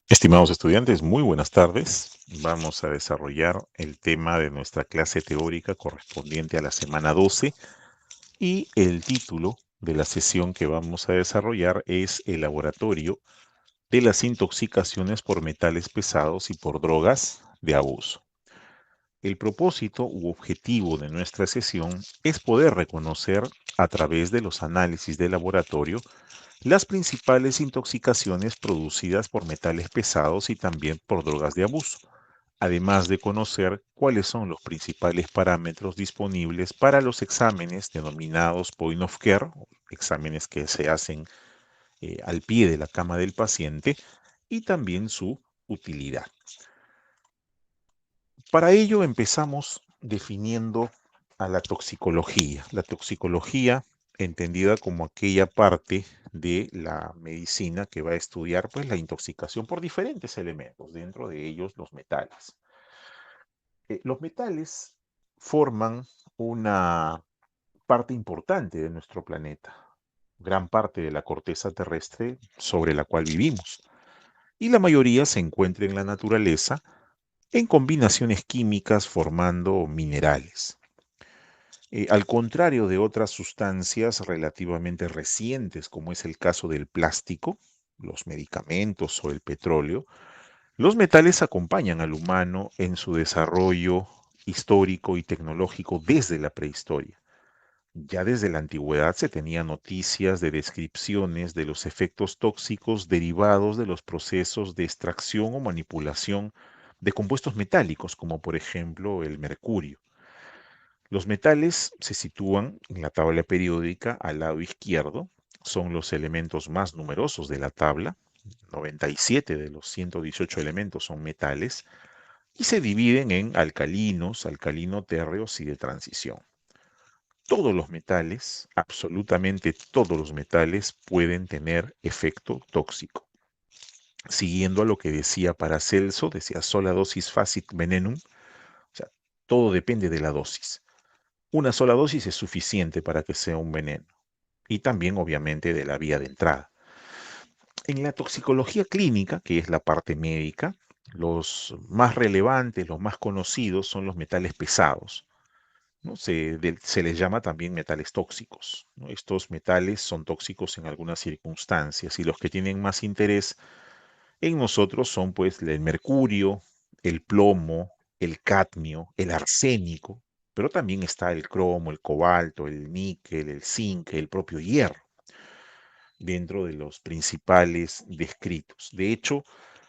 Estimados estudiantes, muy buenas tardes. Vamos a desarrollar el tema de nuestra clase teórica correspondiente a la semana 12 y el título de la sesión que vamos a desarrollar es el laboratorio de las intoxicaciones por metales pesados y por drogas de abuso. El propósito u objetivo de nuestra sesión es poder reconocer a través de los análisis de laboratorio las principales intoxicaciones producidas por metales pesados y también por drogas de abuso, además de conocer cuáles son los principales parámetros disponibles para los exámenes denominados point of care, exámenes que se hacen al pie de la cama del paciente, y también su utilidad. Para ello empezamos definiendo a la toxicología. La toxicología, entendida como aquella parte de la medicina que va a estudiar pues, la intoxicación por diferentes elementos, dentro de ellos los metales. Los metales forman una parte importante de nuestro planeta, gran parte de la corteza terrestre sobre la cual vivimos, y la mayoría se encuentra en la naturaleza en combinaciones químicas formando minerales. Al contrario de otras sustancias relativamente recientes, como es el caso del plástico, los medicamentos o el petróleo, los metales acompañan al humano en su desarrollo histórico y tecnológico desde la prehistoria. Ya desde la antigüedad se tenían noticias de descripciones de los efectos tóxicos derivados de los procesos de extracción o manipulación de compuestos metálicos, como por ejemplo el mercurio. Los metales se sitúan en la tabla periódica al lado izquierdo, son los elementos más numerosos de la tabla, 97 de los 118 elementos son metales, y se dividen en alcalinos, alcalino-térreos y de transición. Todos los metales, absolutamente todos los metales, pueden tener efecto tóxico. Siguiendo a lo que decía Paracelso, decía sola dosis facit venenum, o sea, todo depende de la dosis. Una sola dosis es suficiente para que sea un veneno y también obviamente de la vía de entrada. En la toxicología clínica, que es la parte médica, los más relevantes, los más conocidos son los metales pesados, ¿no? Se les llama también metales tóxicos, ¿no? Estos metales son tóxicos en algunas circunstancias y los que tienen más interés en nosotros son pues el mercurio, el plomo, el cadmio, el arsénico, pero también está el cromo, el cobalto, el níquel, el zinc, el propio hierro, dentro de los principales descritos. De hecho,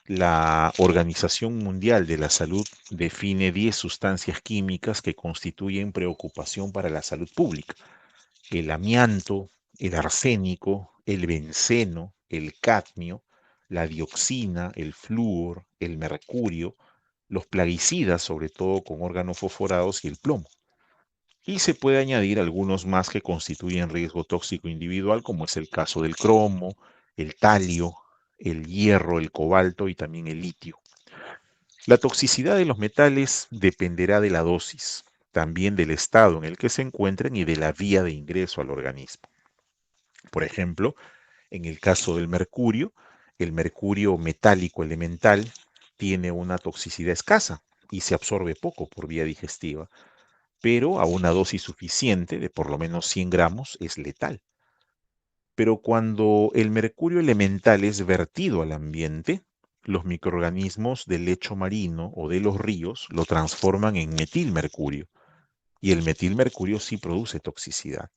la Organización Mundial de la Salud define 10 sustancias químicas que constituyen preocupación para la salud pública. El amianto, el arsénico, el benceno, el cadmio, la dioxina, el flúor, el mercurio, los plaguicidas, sobre todo con órganos fosforados, y el plomo. Y se puede añadir algunos más que constituyen riesgo tóxico individual, como es el caso del cromo, el talio, el hierro, el cobalto y también el litio. La toxicidad de los metales dependerá de la dosis, también del estado en el que se encuentren y de la vía de ingreso al organismo. Por ejemplo, en el caso del mercurio, el mercurio metálico elemental tiene una toxicidad escasa y se absorbe poco por vía digestiva, pero a una dosis suficiente de por lo menos 100 gramos es letal. Pero cuando el mercurio elemental es vertido al ambiente, los microorganismos del lecho marino o de los ríos lo transforman en metilmercurio, y el metilmercurio sí produce toxicidad.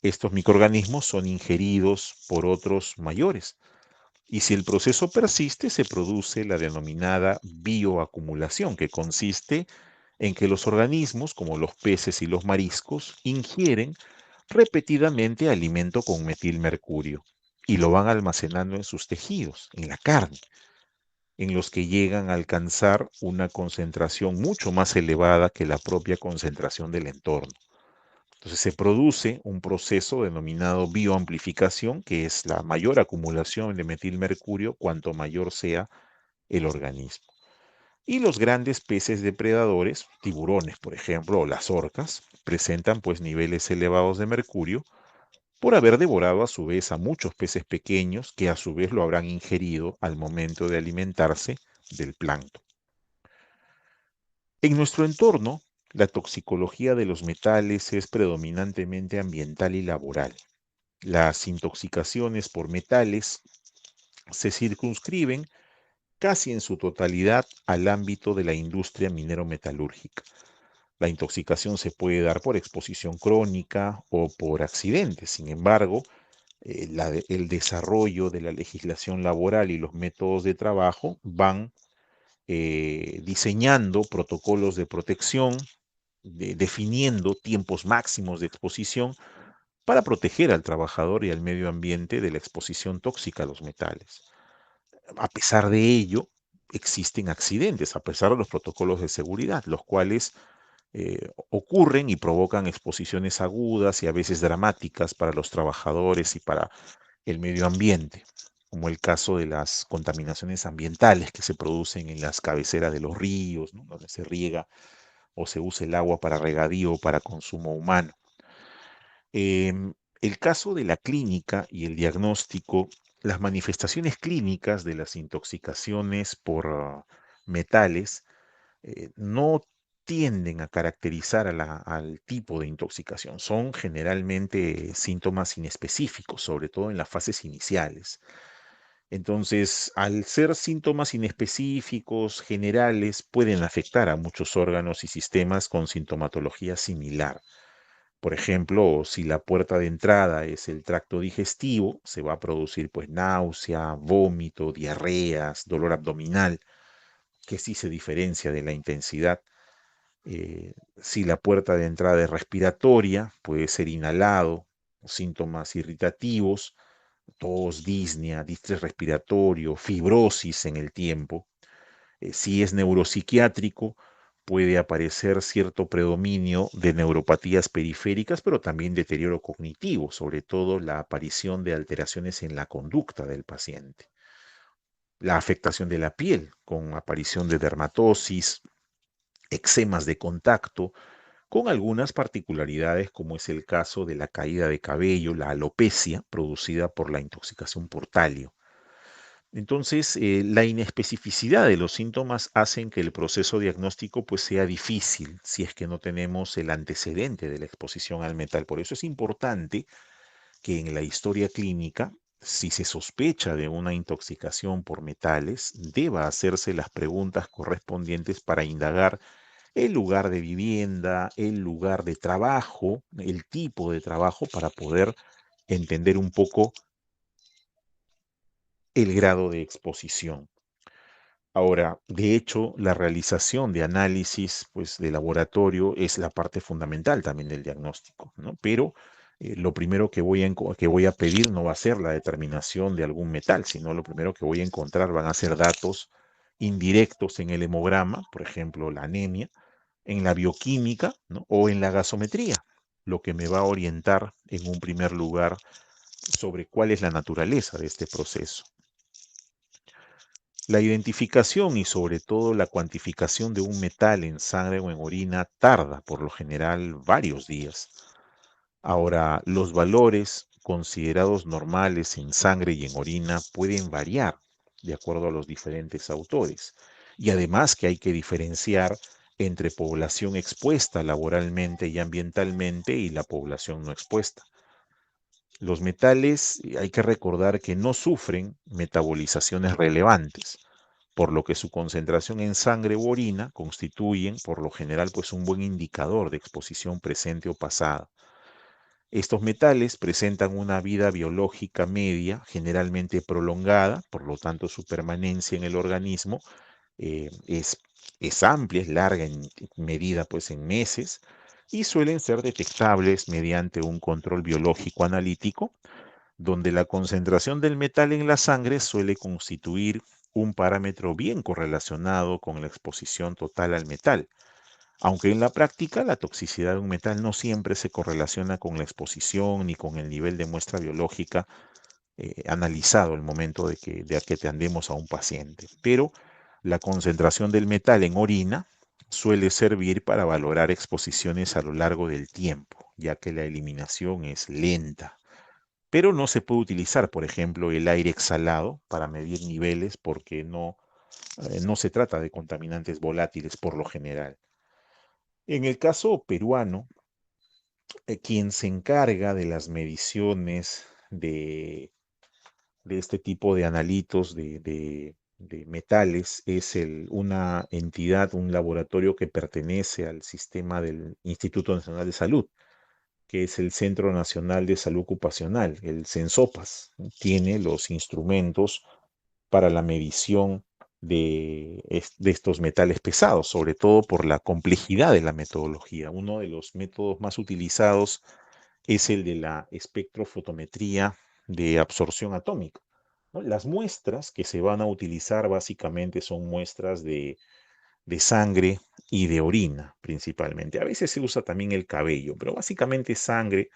Estos microorganismos son ingeridos por otros mayores, y si el proceso persiste, se produce la denominada bioacumulación, que consiste en que los organismos, como los peces y los mariscos, ingieren repetidamente alimento con metilmercurio y lo van almacenando en sus tejidos, en la carne, en los que llegan a alcanzar una concentración mucho más elevada que la propia concentración del entorno. Entonces se produce un proceso denominado bioamplificación, que es la mayor acumulación de metilmercurio cuanto mayor sea el organismo. Y los grandes peces depredadores, tiburones por ejemplo, o las orcas, presentan pues niveles elevados de mercurio por haber devorado a su vez a muchos peces pequeños que a su vez lo habrán ingerido al momento de alimentarse del plancton. En nuestro entorno, la toxicología de los metales es predominantemente ambiental y laboral. Las intoxicaciones por metales se circunscriben casi en su totalidad al ámbito de la industria minero-metalúrgica. La intoxicación se puede dar por exposición crónica o por accidentes. Sin embargo, el desarrollo de la legislación laboral y los métodos de trabajo van diseñando protocolos de protección, definiendo tiempos máximos de exposición para proteger al trabajador y al medio ambiente de la exposición tóxica a los metales. A pesar de ello, existen accidentes, a pesar de los protocolos de seguridad, los cuales ocurren y provocan exposiciones agudas y a veces dramáticas para los trabajadores y para el medio ambiente, como el caso de las contaminaciones ambientales que se producen en las cabeceras de los ríos, ¿no?, donde se riega o se usa el agua para regadío o para consumo humano. El caso de la clínica y el diagnóstico, las manifestaciones clínicas de las intoxicaciones por metales no tienden a caracterizar al tipo de intoxicación. Son generalmente síntomas inespecíficos, sobre todo en las fases iniciales. Entonces, al ser síntomas inespecíficos, generales, pueden afectar a muchos órganos y sistemas con sintomatología similar. Por ejemplo, si la puerta de entrada es el tracto digestivo, se va a producir pues náusea, vómito, diarreas, dolor abdominal, que sí se diferencia de la intensidad. Si la puerta de entrada es respiratoria, puede ser inhalado, síntomas irritativos, tos, disnea, distrés respiratorio, fibrosis en el tiempo. Si es neuropsiquiátrico, puede aparecer cierto predominio de neuropatías periféricas, pero también deterioro cognitivo, sobre todo la aparición de alteraciones en la conducta del paciente. La afectación de la piel, con aparición de dermatosis, eczemas de contacto, con algunas particularidades como es el caso de la caída de cabello, la alopecia producida por la intoxicación por talio. Entonces, la inespecificidad de los síntomas hacen que el proceso diagnóstico pues sea difícil si es que no tenemos el antecedente de la exposición al metal. Por eso es importante que en la historia clínica, si se sospecha de una intoxicación por metales, deba hacerse las preguntas correspondientes para indagar el lugar de vivienda, el lugar de trabajo, el tipo de trabajo para poder entender un poco el grado de exposición. Ahora, de hecho, la realización de análisis, pues, de laboratorio es la parte fundamental también del diagnóstico, ¿no? Pero lo primero que voy a pedir no va a ser la determinación de algún metal, sino lo primero que voy a encontrar van a ser datos indirectos en el hemograma, por ejemplo, la anemia, en la bioquímica, ¿no?, o en la gasometría, lo que me va a orientar en un primer lugar sobre cuál es la naturaleza de este proceso. La identificación y sobre todo la cuantificación de un metal en sangre o en orina tarda por lo general varios días. Ahora, los valores considerados normales en sangre y en orina pueden variar de acuerdo a los diferentes autores. Y además que hay que diferenciar entre población expuesta laboralmente y ambientalmente y la población no expuesta. Los metales, hay que recordar que no sufren metabolizaciones relevantes, por lo que su concentración en sangre u orina constituyen, por lo general, pues un buen indicador de exposición presente o pasada. Estos metales presentan una vida biológica media, generalmente prolongada, por lo tanto su permanencia en el organismo eh, es, es amplia, es larga en medida pues en meses y suelen ser detectables mediante un control biológico analítico donde la concentración del metal en la sangre suele constituir un parámetro bien correlacionado con la exposición total al metal, aunque en la práctica la toxicidad de un metal no siempre se correlaciona con la exposición ni con el nivel de muestra biológica analizado al momento de que atendemos a un paciente. Pero la concentración del metal en orina suele servir para valorar exposiciones a lo largo del tiempo, ya que la eliminación es lenta. pero no se puede utilizar, por ejemplo, el aire exhalado para medir niveles porque no se trata de contaminantes volátiles por lo general. En el caso peruano, quien se encarga de las mediciones de este tipo de analitos de metales es una entidad, un laboratorio que pertenece al sistema del Instituto Nacional de Salud, que es el Centro Nacional de Salud Ocupacional, el CENSOPAS. Tiene los instrumentos para la medición de estos metales pesados, sobre todo por la complejidad de la metodología. Uno de los métodos más utilizados es el de la espectrofotometría de absorción atómica, ¿no? Las muestras que se van a utilizar básicamente son muestras de sangre y de orina principalmente. A veces se usa también el cabello, pero básicamente sangre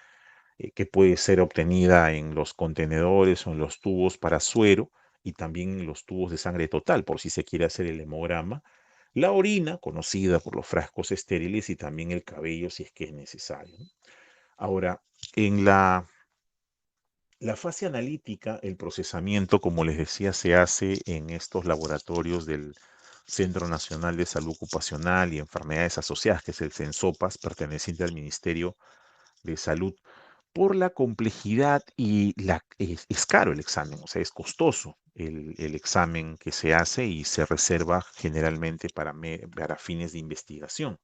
que puede ser obtenida en los contenedores o en los tubos para suero y también en los tubos de sangre total, por si se quiere hacer el hemograma. La orina, conocida por los frascos estériles, y también el cabello si es que es necesario, ¿no? Ahora, en la fase analítica, el procesamiento, como les decía, se hace en estos laboratorios del Centro Nacional de Salud Ocupacional y Enfermedades Asociadas, que es el CENSOPAS, perteneciente al Ministerio de Salud, por la complejidad es caro el examen, o sea, es costoso el examen que se hace y se reserva generalmente para fines de investigación.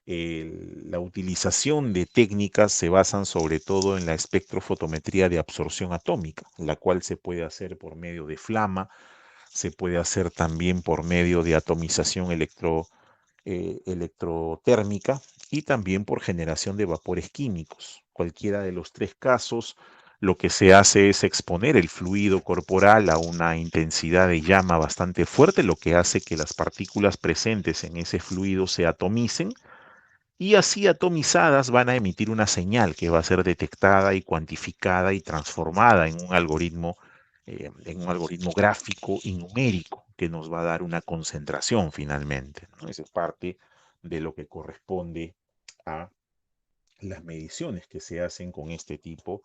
La utilización de técnicas se basan sobre todo en la espectrofotometría de absorción atómica, la cual se puede hacer por medio de flama, se puede hacer también por medio de atomización electrotérmica y también por generación de vapores químicos. Cualquiera de los tres casos, lo que se hace es exponer el fluido corporal a una intensidad de llama bastante fuerte, lo que hace que las partículas presentes en ese fluido se atomicen y así atomizadas van a emitir una señal que va a ser detectada y cuantificada y transformada en un algoritmo gráfico y numérico que nos va a dar una concentración finalmente, ¿no? Esa es parte de lo que corresponde a las mediciones que se hacen con este tipo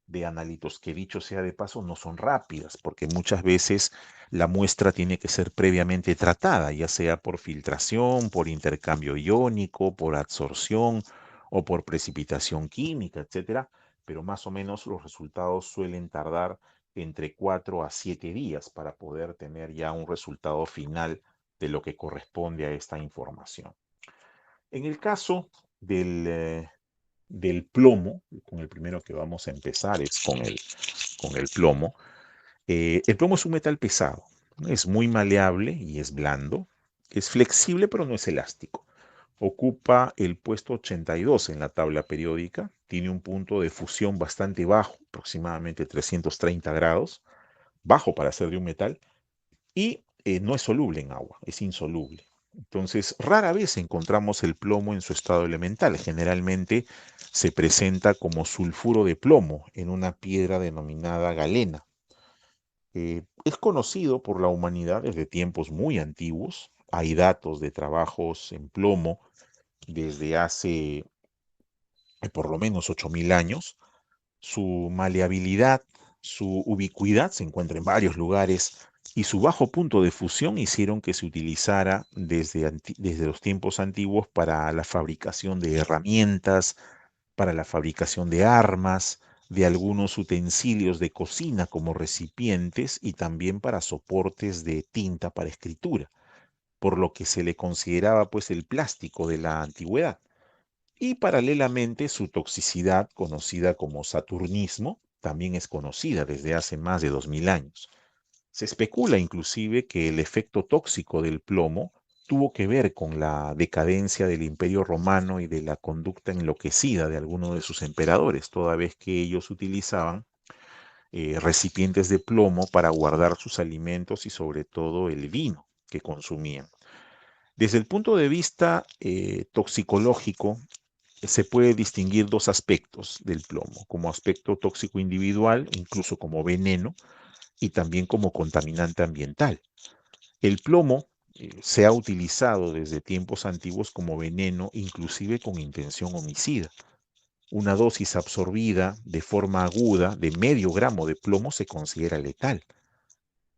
de analitos, que dicho sea de paso, no son rápidas, porque muchas veces la muestra tiene que ser previamente tratada, ya sea por filtración, por intercambio iónico, por absorción o por precipitación química, etcétera, pero más o menos los resultados suelen tardar entre 4 a 7 días para poder tener ya un resultado final de lo que corresponde a esta información. En el caso del plomo, con el primero que vamos a empezar es con el plomo. El plomo es un metal pesado, ¿no? Es muy maleable y es blando. Es flexible pero no es elástico. Ocupa el puesto 82 en la tabla periódica. Tiene un punto de fusión bastante bajo, aproximadamente 330 grados, bajo para ser de un metal, y no es soluble en agua, es insoluble. Entonces, rara vez encontramos el plomo en su estado elemental. Generalmente se presenta como sulfuro de plomo en una piedra denominada galena. Es conocido por la humanidad desde tiempos muy antiguos. Hay datos de trabajos en plomo desde hace por lo menos 8.000 años. Su maleabilidad, su ubicuidad se encuentra en varios lugares y su bajo punto de fusión hicieron que se utilizara desde los tiempos antiguos para la fabricación de herramientas, para la fabricación de armas, de algunos utensilios de cocina como recipientes y también para soportes de tinta para escritura, por lo que se le consideraba pues el plástico de la antigüedad. Y paralelamente su toxicidad, conocida como saturnismo, también es conocida desde hace más de 2000 años. Se especula inclusive que el efecto tóxico del plomo tuvo que ver con la decadencia del Imperio Romano y de la conducta enloquecida de algunos de sus emperadores, toda vez que ellos utilizaban recipientes de plomo para guardar sus alimentos y sobre todo el vino que consumían. Desde el punto de vista toxicológico, se puede distinguir dos aspectos del plomo, como aspecto tóxico individual, incluso como veneno, y también como contaminante ambiental. El plomo se ha utilizado desde tiempos antiguos como veneno, inclusive con intención homicida. Una dosis absorbida de forma aguda de medio gramo de plomo se considera letal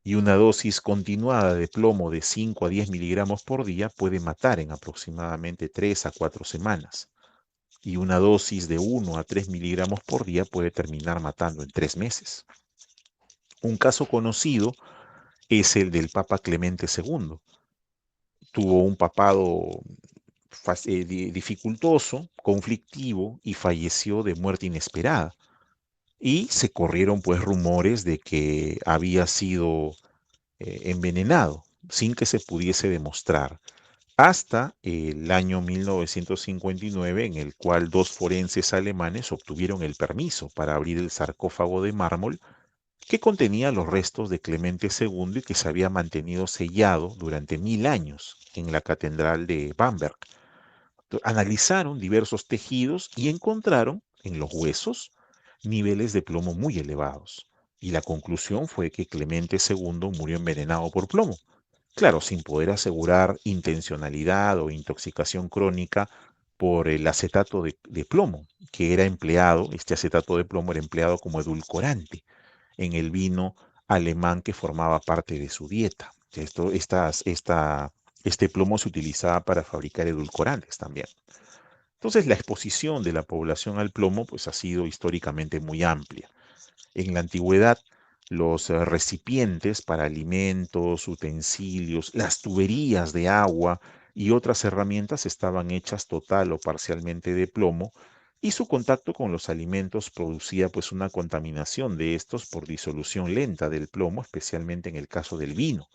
y una dosis continuada de plomo de 5 a 10 miligramos por día puede matar en aproximadamente 3 a 4 semanas. Y una dosis de 1 a 3 miligramos por día puede terminar matando en 3 meses. Un caso conocido es el del Papa Clemente II. Tuvo un papado dificultoso, conflictivo y falleció de muerte inesperada. Y se corrieron pues rumores de que había sido envenenado sin que se pudiese demostrar hasta el año 1959 en el cual dos forenses alemanes obtuvieron el permiso para abrir el sarcófago de mármol que contenía los restos de Clemente II y que se había mantenido sellado durante 1000 años en la Catedral de Bamberg. Analizaron diversos tejidos y encontraron en los huesos niveles de plomo muy elevados. Y la conclusión fue que Clemente II murió envenenado por plomo. Claro, sin poder asegurar intencionalidad o intoxicación crónica por el acetato de plomo, que era empleado, este acetato de plomo era empleado como edulcorante en el vino alemán que formaba parte de su dieta. Este plomo se utilizaba para fabricar edulcorantes también. Entonces, la exposición de la población al plomo pues, ha sido históricamente muy amplia. En la antigüedad, los recipientes para alimentos, utensilios, las tuberías de agua y otras herramientas estaban hechas total o parcialmente de plomo y su contacto con los alimentos producía pues una contaminación de estos por disolución lenta del plomo, especialmente en el caso del vino,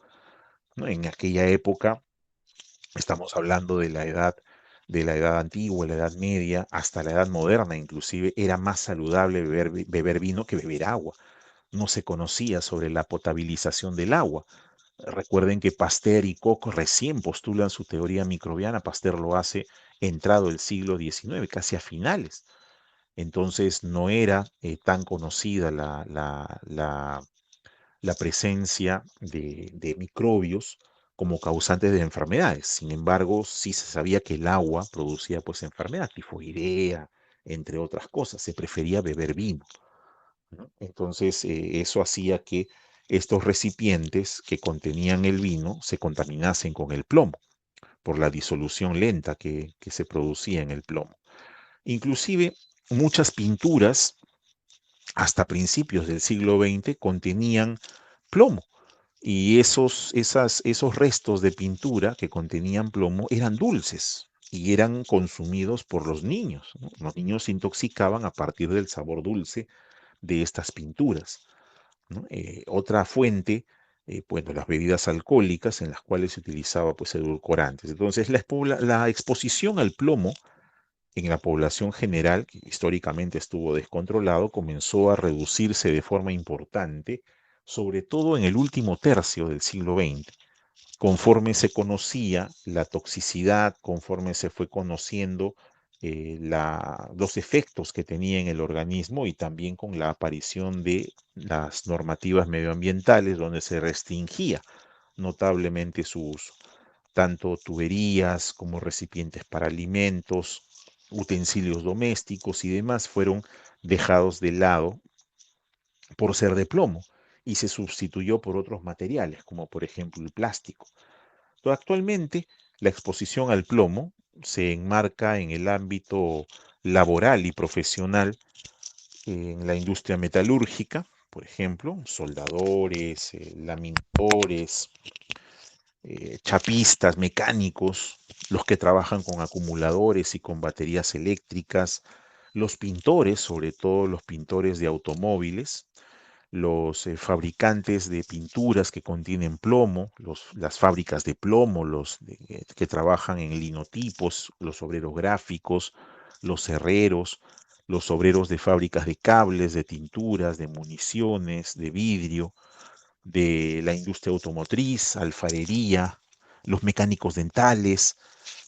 ¿no? En aquella época estamos hablando de la edad antigua, la edad media, hasta la edad moderna, inclusive era más saludable beber vino que beber agua. No se conocía sobre la potabilización del agua. Recuerden que Pasteur y Koch recién postulan su teoría microbiana. Pasteur lo hace entrado el siglo XIX, casi a finales. Entonces no era tan conocida la presencia de microbios como causantes de enfermedades. Sin embargo, sí se sabía que el agua producía pues enfermedad tifoidea, entre otras cosas. Se prefería beber vino, ¿no? Entonces, eso hacía que estos recipientes que contenían el vino se contaminasen con el plomo por la disolución lenta que se producía en el plomo. Inclusive, muchas pinturas hasta principios del siglo XX contenían plomo. Y esos restos de pintura que contenían plomo eran dulces y eran consumidos por los niños, ¿no? Los niños se intoxicaban a partir del sabor dulce de estas pinturas, ¿no? Otra fuente, bueno, las bebidas alcohólicas en las cuales se utilizaba pues edulcorantes. Entonces, la exposición al plomo en la población general, que históricamente estuvo descontrolado, comenzó a reducirse de forma importante, sobre todo en el último tercio del siglo XX, conforme se conocía la toxicidad, conforme se fue conociendo los efectos que tenía en el organismo y también con la aparición de las normativas medioambientales donde se restringía notablemente su uso, tanto tuberías como recipientes para alimentos, utensilios domésticos y demás fueron dejados de lado por ser de plomo y se sustituyó por otros materiales, como por ejemplo el plástico. Actualmente, la exposición al plomo se enmarca en el ámbito laboral y profesional en la industria metalúrgica, por ejemplo, soldadores, laminadores, chapistas, mecánicos, los que trabajan con acumuladores y con baterías eléctricas, los pintores, sobre todo los pintores de automóviles, los fabricantes de pinturas que contienen plomo, las fábricas de plomo, que trabajan en linotipos, los obreros gráficos, los herreros, los obreros de fábricas de cables, de tinturas, de municiones, de vidrio, de la industria automotriz, alfarería, los mecánicos dentales,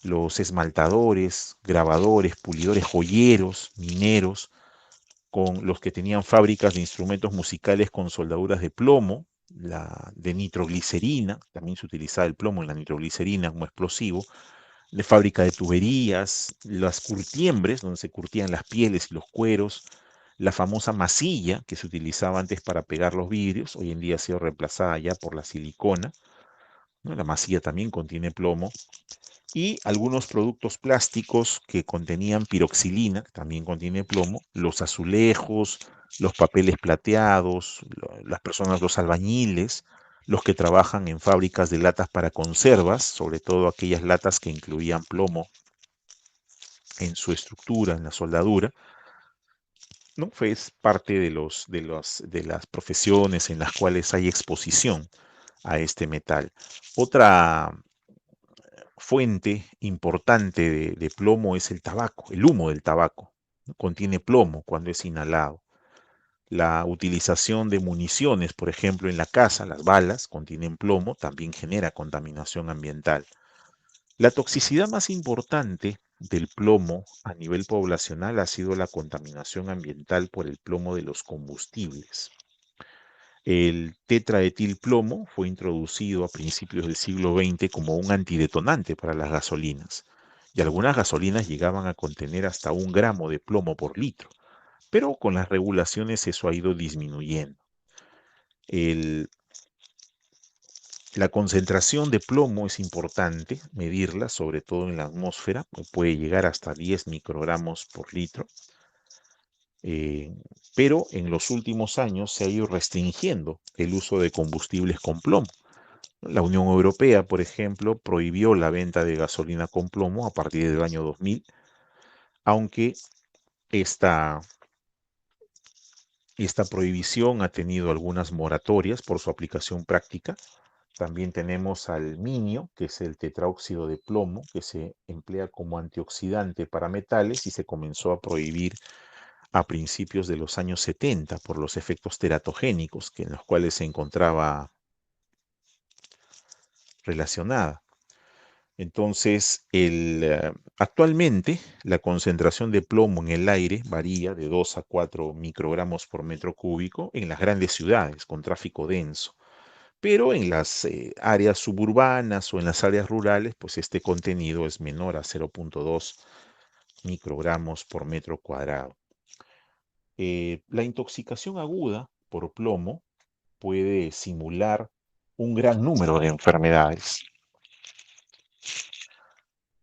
los esmaltadores, grabadores, pulidores, joyeros, mineros, con los que tenían fábricas de instrumentos musicales con soldaduras de plomo, de nitroglicerina, también se utilizaba el plomo en la nitroglicerina como explosivo, de fábrica de tuberías, las curtiembres, donde se curtían las pieles y los cueros, la famosa masilla que se utilizaba antes para pegar los vidrios, hoy en día ha sido reemplazada ya por la silicona, ¿no? La masilla también contiene plomo, y algunos productos plásticos que contenían piroxilina, que también contiene plomo, los azulejos, los papeles plateados, las personas, los albañiles, los que trabajan en fábricas de latas para conservas, sobre todo aquellas latas que incluían plomo en su estructura, en la soldadura, ¿no? Es parte de las profesiones en las cuales hay exposición a este metal. Otra fuente importante de plomo es el tabaco, el humo del tabaco, ¿no? Contiene plomo cuando es inhalado. La utilización de municiones, por ejemplo, en la casa, las balas contienen plomo, también genera contaminación ambiental. La toxicidad más importante del plomo a nivel poblacional ha sido la contaminación ambiental por el plomo de los combustibles. El tetraetilplomo fue introducido a principios del siglo XX como un antidetonante para las gasolinas, y algunas gasolinas llegaban a contener hasta 1 gramo de plomo por litro, pero con las regulaciones eso ha ido disminuyendo. El- la concentración de plomo es importante medirla, sobre todo en la atmósfera, puede llegar hasta 10 microgramos por litro, eh, pero en los últimos años se ha ido restringiendo el uso de combustibles con plomo. La Unión Europea, por ejemplo, prohibió la venta de gasolina con plomo a partir del año 2000, aunque esta, esta prohibición ha tenido algunas moratorias por su aplicación práctica. También tenemos al minio, que es el tetraóxido de plomo, que se emplea como antioxidante para metales y se comenzó a prohibir a principios de los años 70 por los efectos teratogénicos en los cuales se encontraba relacionada. Entonces, actualmente la concentración de plomo en el aire varía de 2 a 4 microgramos por metro cúbico en las grandes ciudades con tráfico denso, pero en las áreas suburbanas o en las áreas rurales, pues este contenido es menor a 0,2 microgramos por metro cuadrado. La intoxicación aguda por plomo puede simular un gran número de enfermedades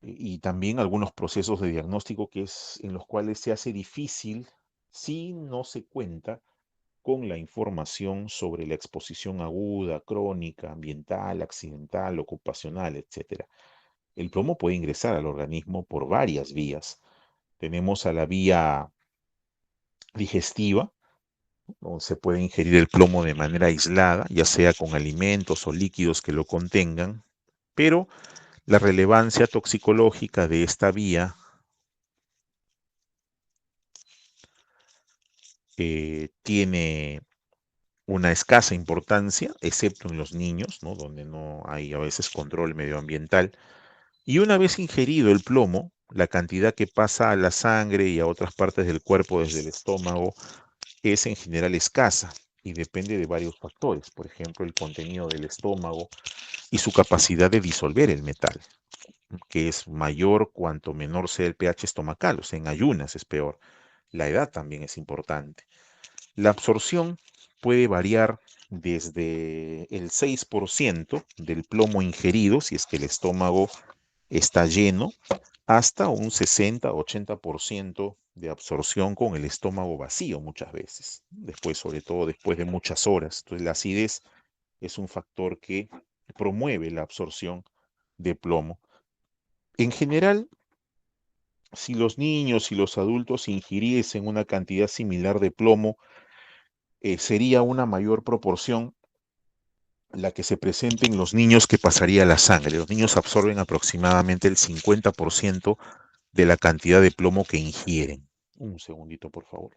y también algunos procesos de diagnóstico en los cuales se hace difícil si no se cuenta con la información sobre la exposición aguda, crónica, ambiental, accidental, ocupacional, etcétera. El plomo puede ingresar al organismo por varias vías. Tenemos a la vía digestiva, donde se puede ingerir el plomo de manera aislada, ya sea con alimentos o líquidos que lo contengan, pero la relevancia toxicológica de esta vía tiene una escasa importancia, excepto en los niños, ¿no? Donde no hay a veces control medioambiental. Y una vez ingerido el plomo, la cantidad que pasa a la sangre y a otras partes del cuerpo desde el estómago es en general escasa y depende de varios factores, por ejemplo, el contenido del estómago y su capacidad de disolver el metal, que es mayor cuanto menor sea el pH estomacal, o sea, en ayunas es peor. La edad también es importante. La absorción puede variar desde el 6% del plomo ingerido, si es que el estómago está lleno, hasta un 60-80% de absorción con el estómago vacío muchas veces, después, sobre todo después de muchas horas. Entonces, la acidez es un factor que promueve la absorción de plomo. En general, si los niños y los adultos ingiriesen una cantidad similar de plomo, sería una mayor proporción la que se presente en los niños que pasaría a la sangre. Los niños absorben aproximadamente el 50% de la cantidad de plomo que ingieren. Un segundito, por favor.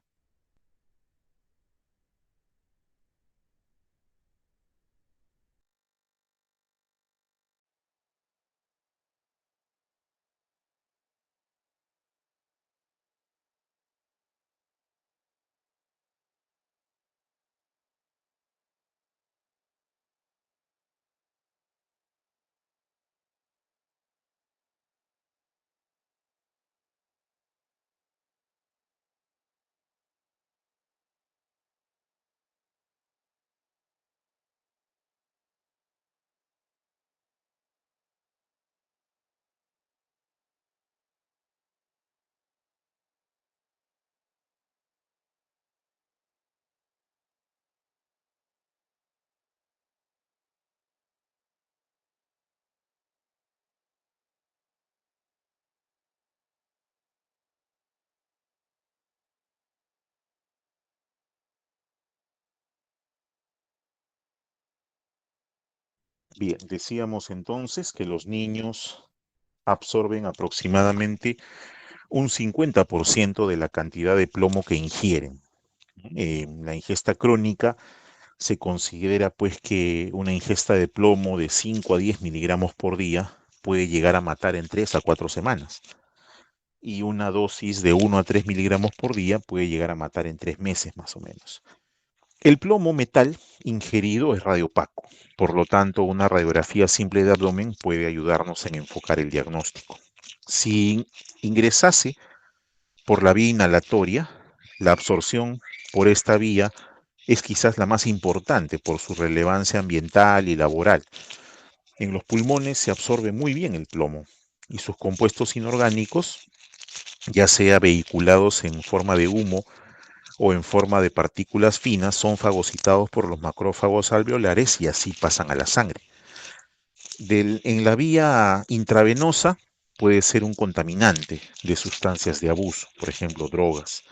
Bien, decíamos entonces que los niños absorben aproximadamente un 50% de la cantidad de plomo que ingieren. La ingesta crónica se considera pues que una ingesta de plomo de 5 a 10 miligramos por día puede llegar a matar en 3 a 4 semanas. Y una dosis de 1 a 3 miligramos por día puede llegar a matar en 3 meses más o menos. El plomo metal ingerido es radiopaco, por lo tanto una radiografía simple de abdomen puede ayudarnos en enfocar el diagnóstico. Si ingresase por la vía inhalatoria, la absorción por esta vía es quizás la más importante por su relevancia ambiental y laboral. En los pulmones se absorbe muy bien el plomo y sus compuestos inorgánicos, ya sea vehiculados en forma de humo o en forma de partículas finas, son fagocitados por los macrófagos alveolares y así pasan a la sangre. En la vía intravenosa puede ser un contaminante de sustancias de abuso, por ejemplo, drogas.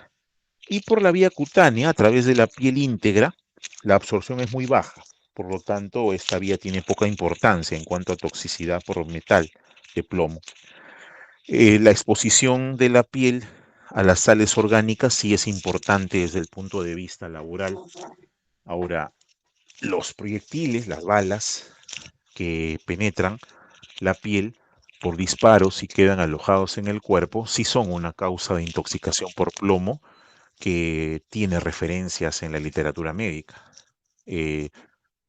Y por la vía cutánea, a través de la piel íntegra, la absorción es muy baja. Por lo tanto, esta vía tiene poca importancia en cuanto a toxicidad por metal de plomo. La exposición de la piel a las sales orgánicas sí es importante desde el punto de vista laboral. Ahora, los proyectiles, las balas que penetran la piel por disparos y quedan alojados en el cuerpo, sí son una causa de intoxicación por plomo que tiene referencias en la literatura médica. Eh,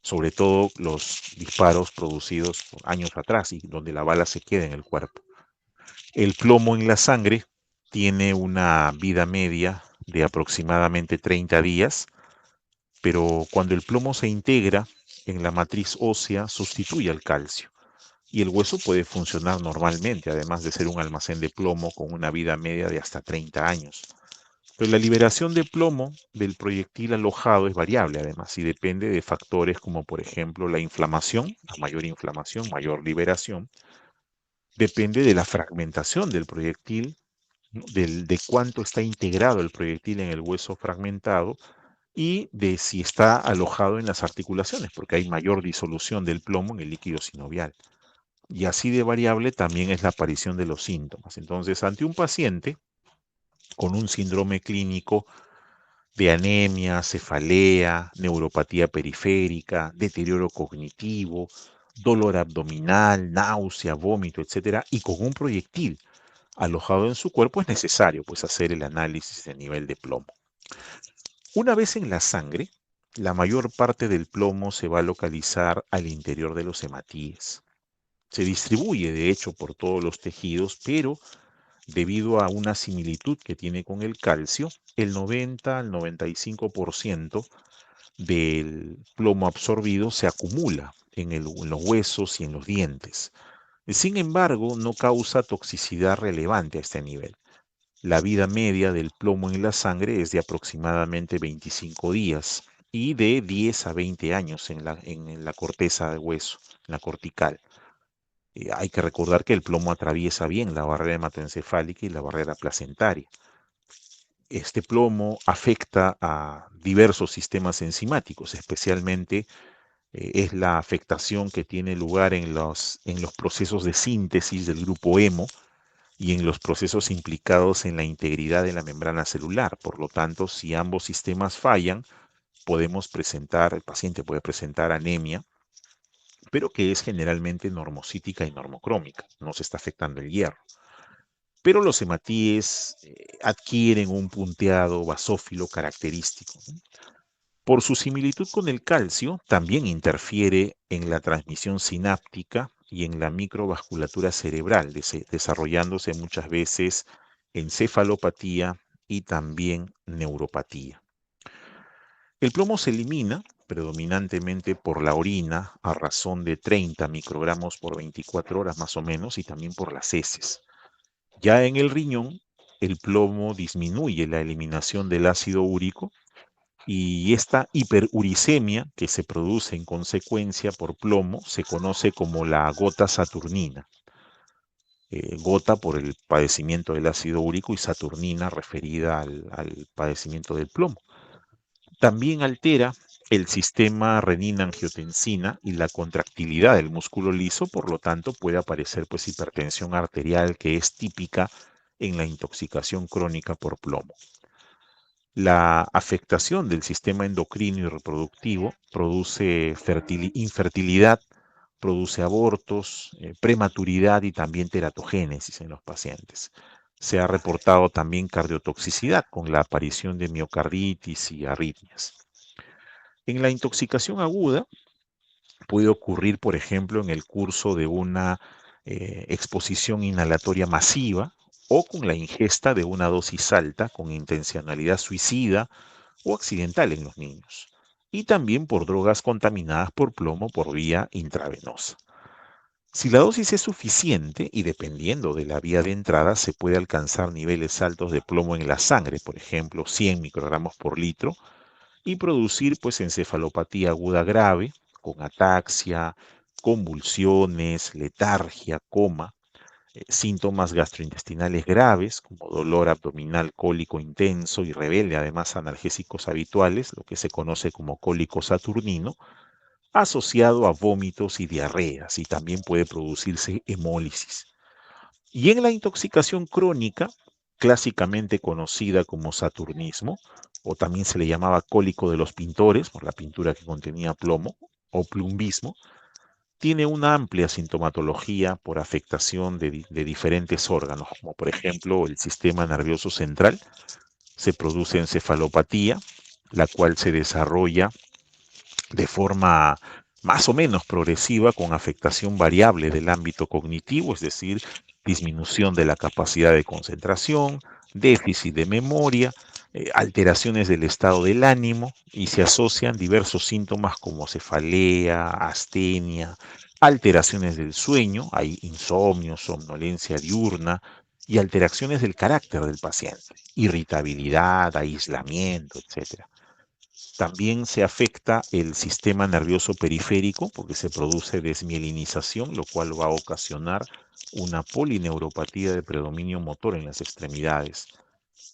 Sobre todo los disparos producidos años atrás y donde la bala se queda en el cuerpo. El plomo en la sangre tiene una vida media de aproximadamente 30 días, pero cuando el plomo se integra en la matriz ósea sustituye al calcio y el hueso puede funcionar normalmente, además de ser un almacén de plomo con una vida media de hasta 30 años. Pero la liberación de plomo del proyectil alojado es variable además y depende de factores como por ejemplo la inflamación, a mayor inflamación, mayor liberación. Depende de la fragmentación del proyectil, ¿no? De cuánto está integrado el proyectil en el hueso fragmentado y de si está alojado en las articulaciones, porque hay mayor disolución del plomo en el líquido sinovial. Y así de variable también es la aparición de los síntomas. Entonces, ante un paciente con un síndrome clínico de anemia, cefalea, neuropatía periférica, deterioro cognitivo, dolor abdominal, náusea, vómito, etcétera, y con un proyectil alojado en su cuerpo, es necesario pues hacer el análisis de nivel de plomo. Una vez en la sangre, la mayor parte del plomo se va a localizar al interior de los hematíes. Se distribuye de hecho por todos los tejidos, pero debido a una similitud que tiene con el calcio, el 90 al 95% del plomo absorbido se acumula en los huesos y en los dientes. Sin embargo, no causa toxicidad relevante a este nivel. La vida media del plomo en la sangre es de aproximadamente 25 días y de 10 a 20 años en la corteza de hueso, en la cortical. Hay que recordar que el plomo atraviesa bien la barrera hematoencefálica y la barrera placentaria. Este plomo afecta a diversos sistemas enzimáticos, especialmente es la afectación que tiene lugar en los procesos de síntesis del grupo hemo y en los procesos implicados en la integridad de la membrana celular. Por lo tanto, si ambos sistemas fallan, el paciente puede presentar anemia, pero que es generalmente normocítica y normocrómica, no se está afectando el hierro. Pero los hematíes adquieren un punteado basófilo característico, ¿no? Por su similitud con el calcio, también interfiere en la transmisión sináptica y en la microvasculatura cerebral, desarrollándose muchas veces encefalopatía y también neuropatía. El plomo se elimina predominantemente por la orina a razón de 30 microgramos por 24 horas más o menos y también por las heces. Ya en el riñón, el plomo disminuye la eliminación del ácido úrico y esta hiperuricemia que se produce en consecuencia por plomo se conoce como la gota saturnina. Gota por el padecimiento del ácido úrico y saturnina referida al padecimiento del plomo. También altera el sistema renina-angiotensina y la contractilidad del músculo liso, por lo tanto puede aparecer pues hipertensión arterial que es típica en la intoxicación crónica por plomo. La afectación del sistema endocrino y reproductivo produce infertilidad, produce abortos, prematuridad y también teratogénesis en los pacientes. Se ha reportado también cardiotoxicidad con la aparición de miocarditis y arritmias. En la intoxicación aguda puede ocurrir, por ejemplo, en el curso de una exposición inhalatoria masiva o con la ingesta de una dosis alta con intencionalidad suicida o accidental en los niños, y también por drogas contaminadas por plomo por vía intravenosa. Si la dosis es suficiente y dependiendo de la vía de entrada, se puede alcanzar niveles altos de plomo en la sangre, por ejemplo, 100 microgramos por litro, y producir pues encefalopatía aguda grave, con ataxia, convulsiones, letargia, coma, síntomas gastrointestinales graves, como dolor abdominal cólico intenso y rebelde, además analgésicos habituales, lo que se conoce como cólico saturnino, asociado a vómitos y diarreas, y también puede producirse hemólisis. Y en la intoxicación crónica, clásicamente conocida como saturnismo, o también se le llamaba cólico de los pintores, por la pintura que contenía plomo, o plumbismo, tiene una amplia sintomatología por afectación de diferentes órganos, como por ejemplo el sistema nervioso central. Se produce encefalopatía, la cual se desarrolla de forma más o menos progresiva con afectación variable del ámbito cognitivo, es decir, disminución de la capacidad de concentración, déficit de memoria, alteraciones del estado del ánimo, y se asocian diversos síntomas como cefalea, astenia, alteraciones del sueño, hay insomnio, somnolencia diurna y alteraciones del carácter del paciente, irritabilidad, aislamiento, etcétera. También se afecta el sistema nervioso periférico porque se produce desmielinización, lo cual va a ocasionar una polineuropatía de predominio motor en las extremidades.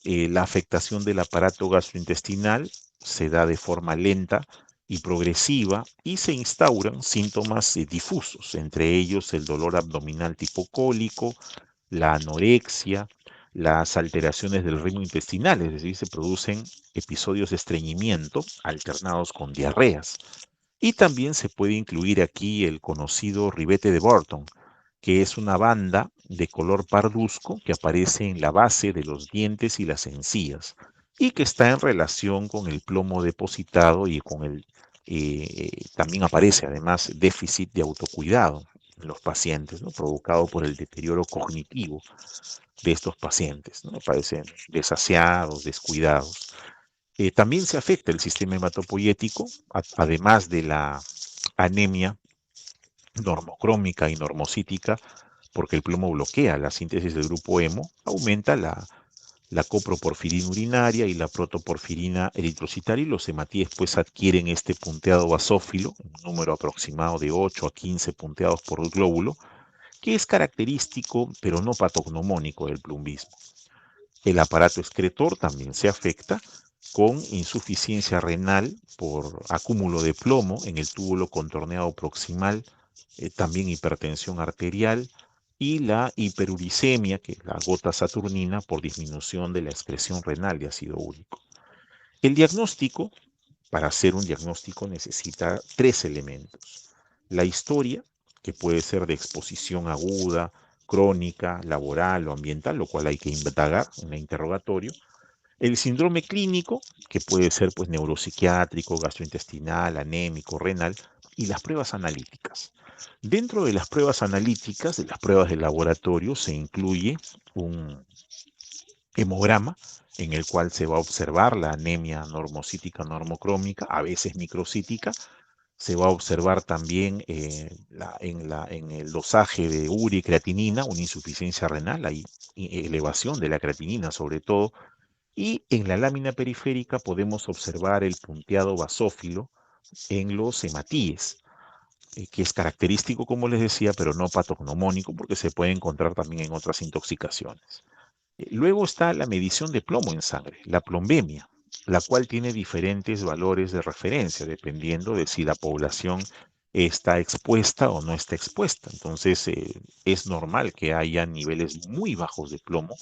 La afectación del aparato gastrointestinal se da de forma lenta y progresiva y se instauran síntomas difusos, entre ellos el dolor abdominal tipo cólico, la anorexia, las alteraciones del ritmo intestinal, es decir, se producen episodios de estreñimiento alternados con diarreas. Y también se puede incluir aquí el conocido ribete de Burton, que es una banda de color parduzco que aparece en la base de los dientes y las encías y que está en relación con el plomo depositado y con también aparece además déficit de autocuidado en los pacientes, ¿no? Provocado por el deterioro cognitivo de estos pacientes, ¿no? Aparecen desaseados, descuidados. También se afecta el sistema hematopoyético, además de la anemia normocrómica y normocítica, porque el plomo bloquea la síntesis del grupo hemo, aumenta la coproporfirina urinaria y la protoporfirina eritrocitaria, y los hematíes pues adquieren este punteado basófilo, un número aproximado de 8 a 15 punteados por glóbulo, que es característico pero no patognomónico del plumbismo. El aparato excretor también se afecta con insuficiencia renal por acúmulo de plomo en el túbulo contorneado proximal, también hipertensión arterial y la hiperuricemia, que es la gota saturnina, por disminución de la excreción renal de ácido úrico. El diagnóstico, para hacer un diagnóstico, necesita tres elementos. La historia, que puede ser de exposición aguda, crónica, laboral o ambiental, lo cual hay que indagar en el interrogatorio. El síndrome clínico, que puede ser pues neuropsiquiátrico, gastrointestinal, anémico, renal, y las pruebas analíticas. Dentro de las pruebas analíticas, de las pruebas de laboratorio, se incluye un hemograma en el cual se va a observar la anemia normocítica normocrómica, a veces microcítica. Se va a observar también en el dosaje de urea y creatinina una insuficiencia renal, hay elevación de la creatinina sobre todo, y en la lámina periférica podemos observar el punteado basófilo en los hematíes, que es característico, como les decía, pero no patognomónico, porque se puede encontrar también en otras intoxicaciones. Luego está la medición de plomo en sangre, la plombemia. la cual tiene diferentes valores de referencia, dependiendo de si la población está expuesta o no está expuesta. Entonces, es normal que haya niveles muy bajos de plomo,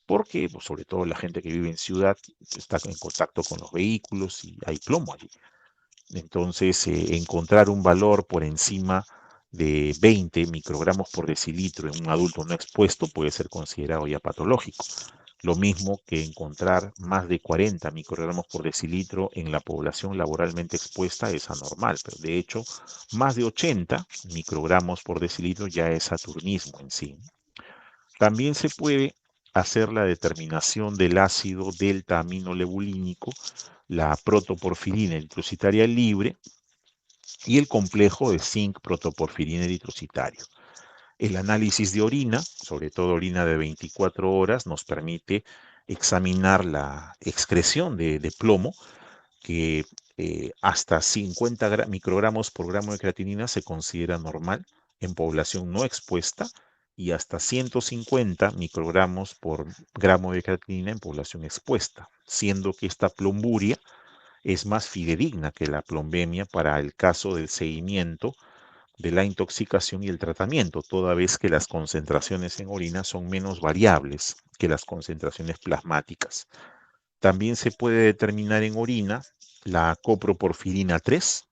porque pues, sobre todo la gente que vive en ciudad está en contacto con los vehículos y hay plomo allí. Entonces, encontrar un valor por encima de 20 microgramos por decilitro en un adulto no expuesto puede ser considerado ya patológico. Lo mismo que encontrar más de 40 microgramos por decilitro en la población laboralmente expuesta es anormal, pero de hecho más de 80 microgramos por decilitro ya es saturnismo en sí. También se puede hacer la determinación del ácido delta aminolebulínico, la protoporfirina eritrocitaria libre y el complejo de zinc protoporfirina eritrocitario. El análisis de orina, sobre todo orina de 24 horas, nos permite examinar la excreción de plomo, que hasta 50 microgramos por gramo de creatinina se considera normal en población no expuesta y hasta 150 microgramos por gramo de creatinina en población expuesta, siendo que esta plomburia es más fidedigna que la plombemia para el caso del seguimiento de la intoxicación y el tratamiento, toda vez que las concentraciones en orina son menos variables que las concentraciones plasmáticas. También se puede determinar en orina la coproporfirina 3,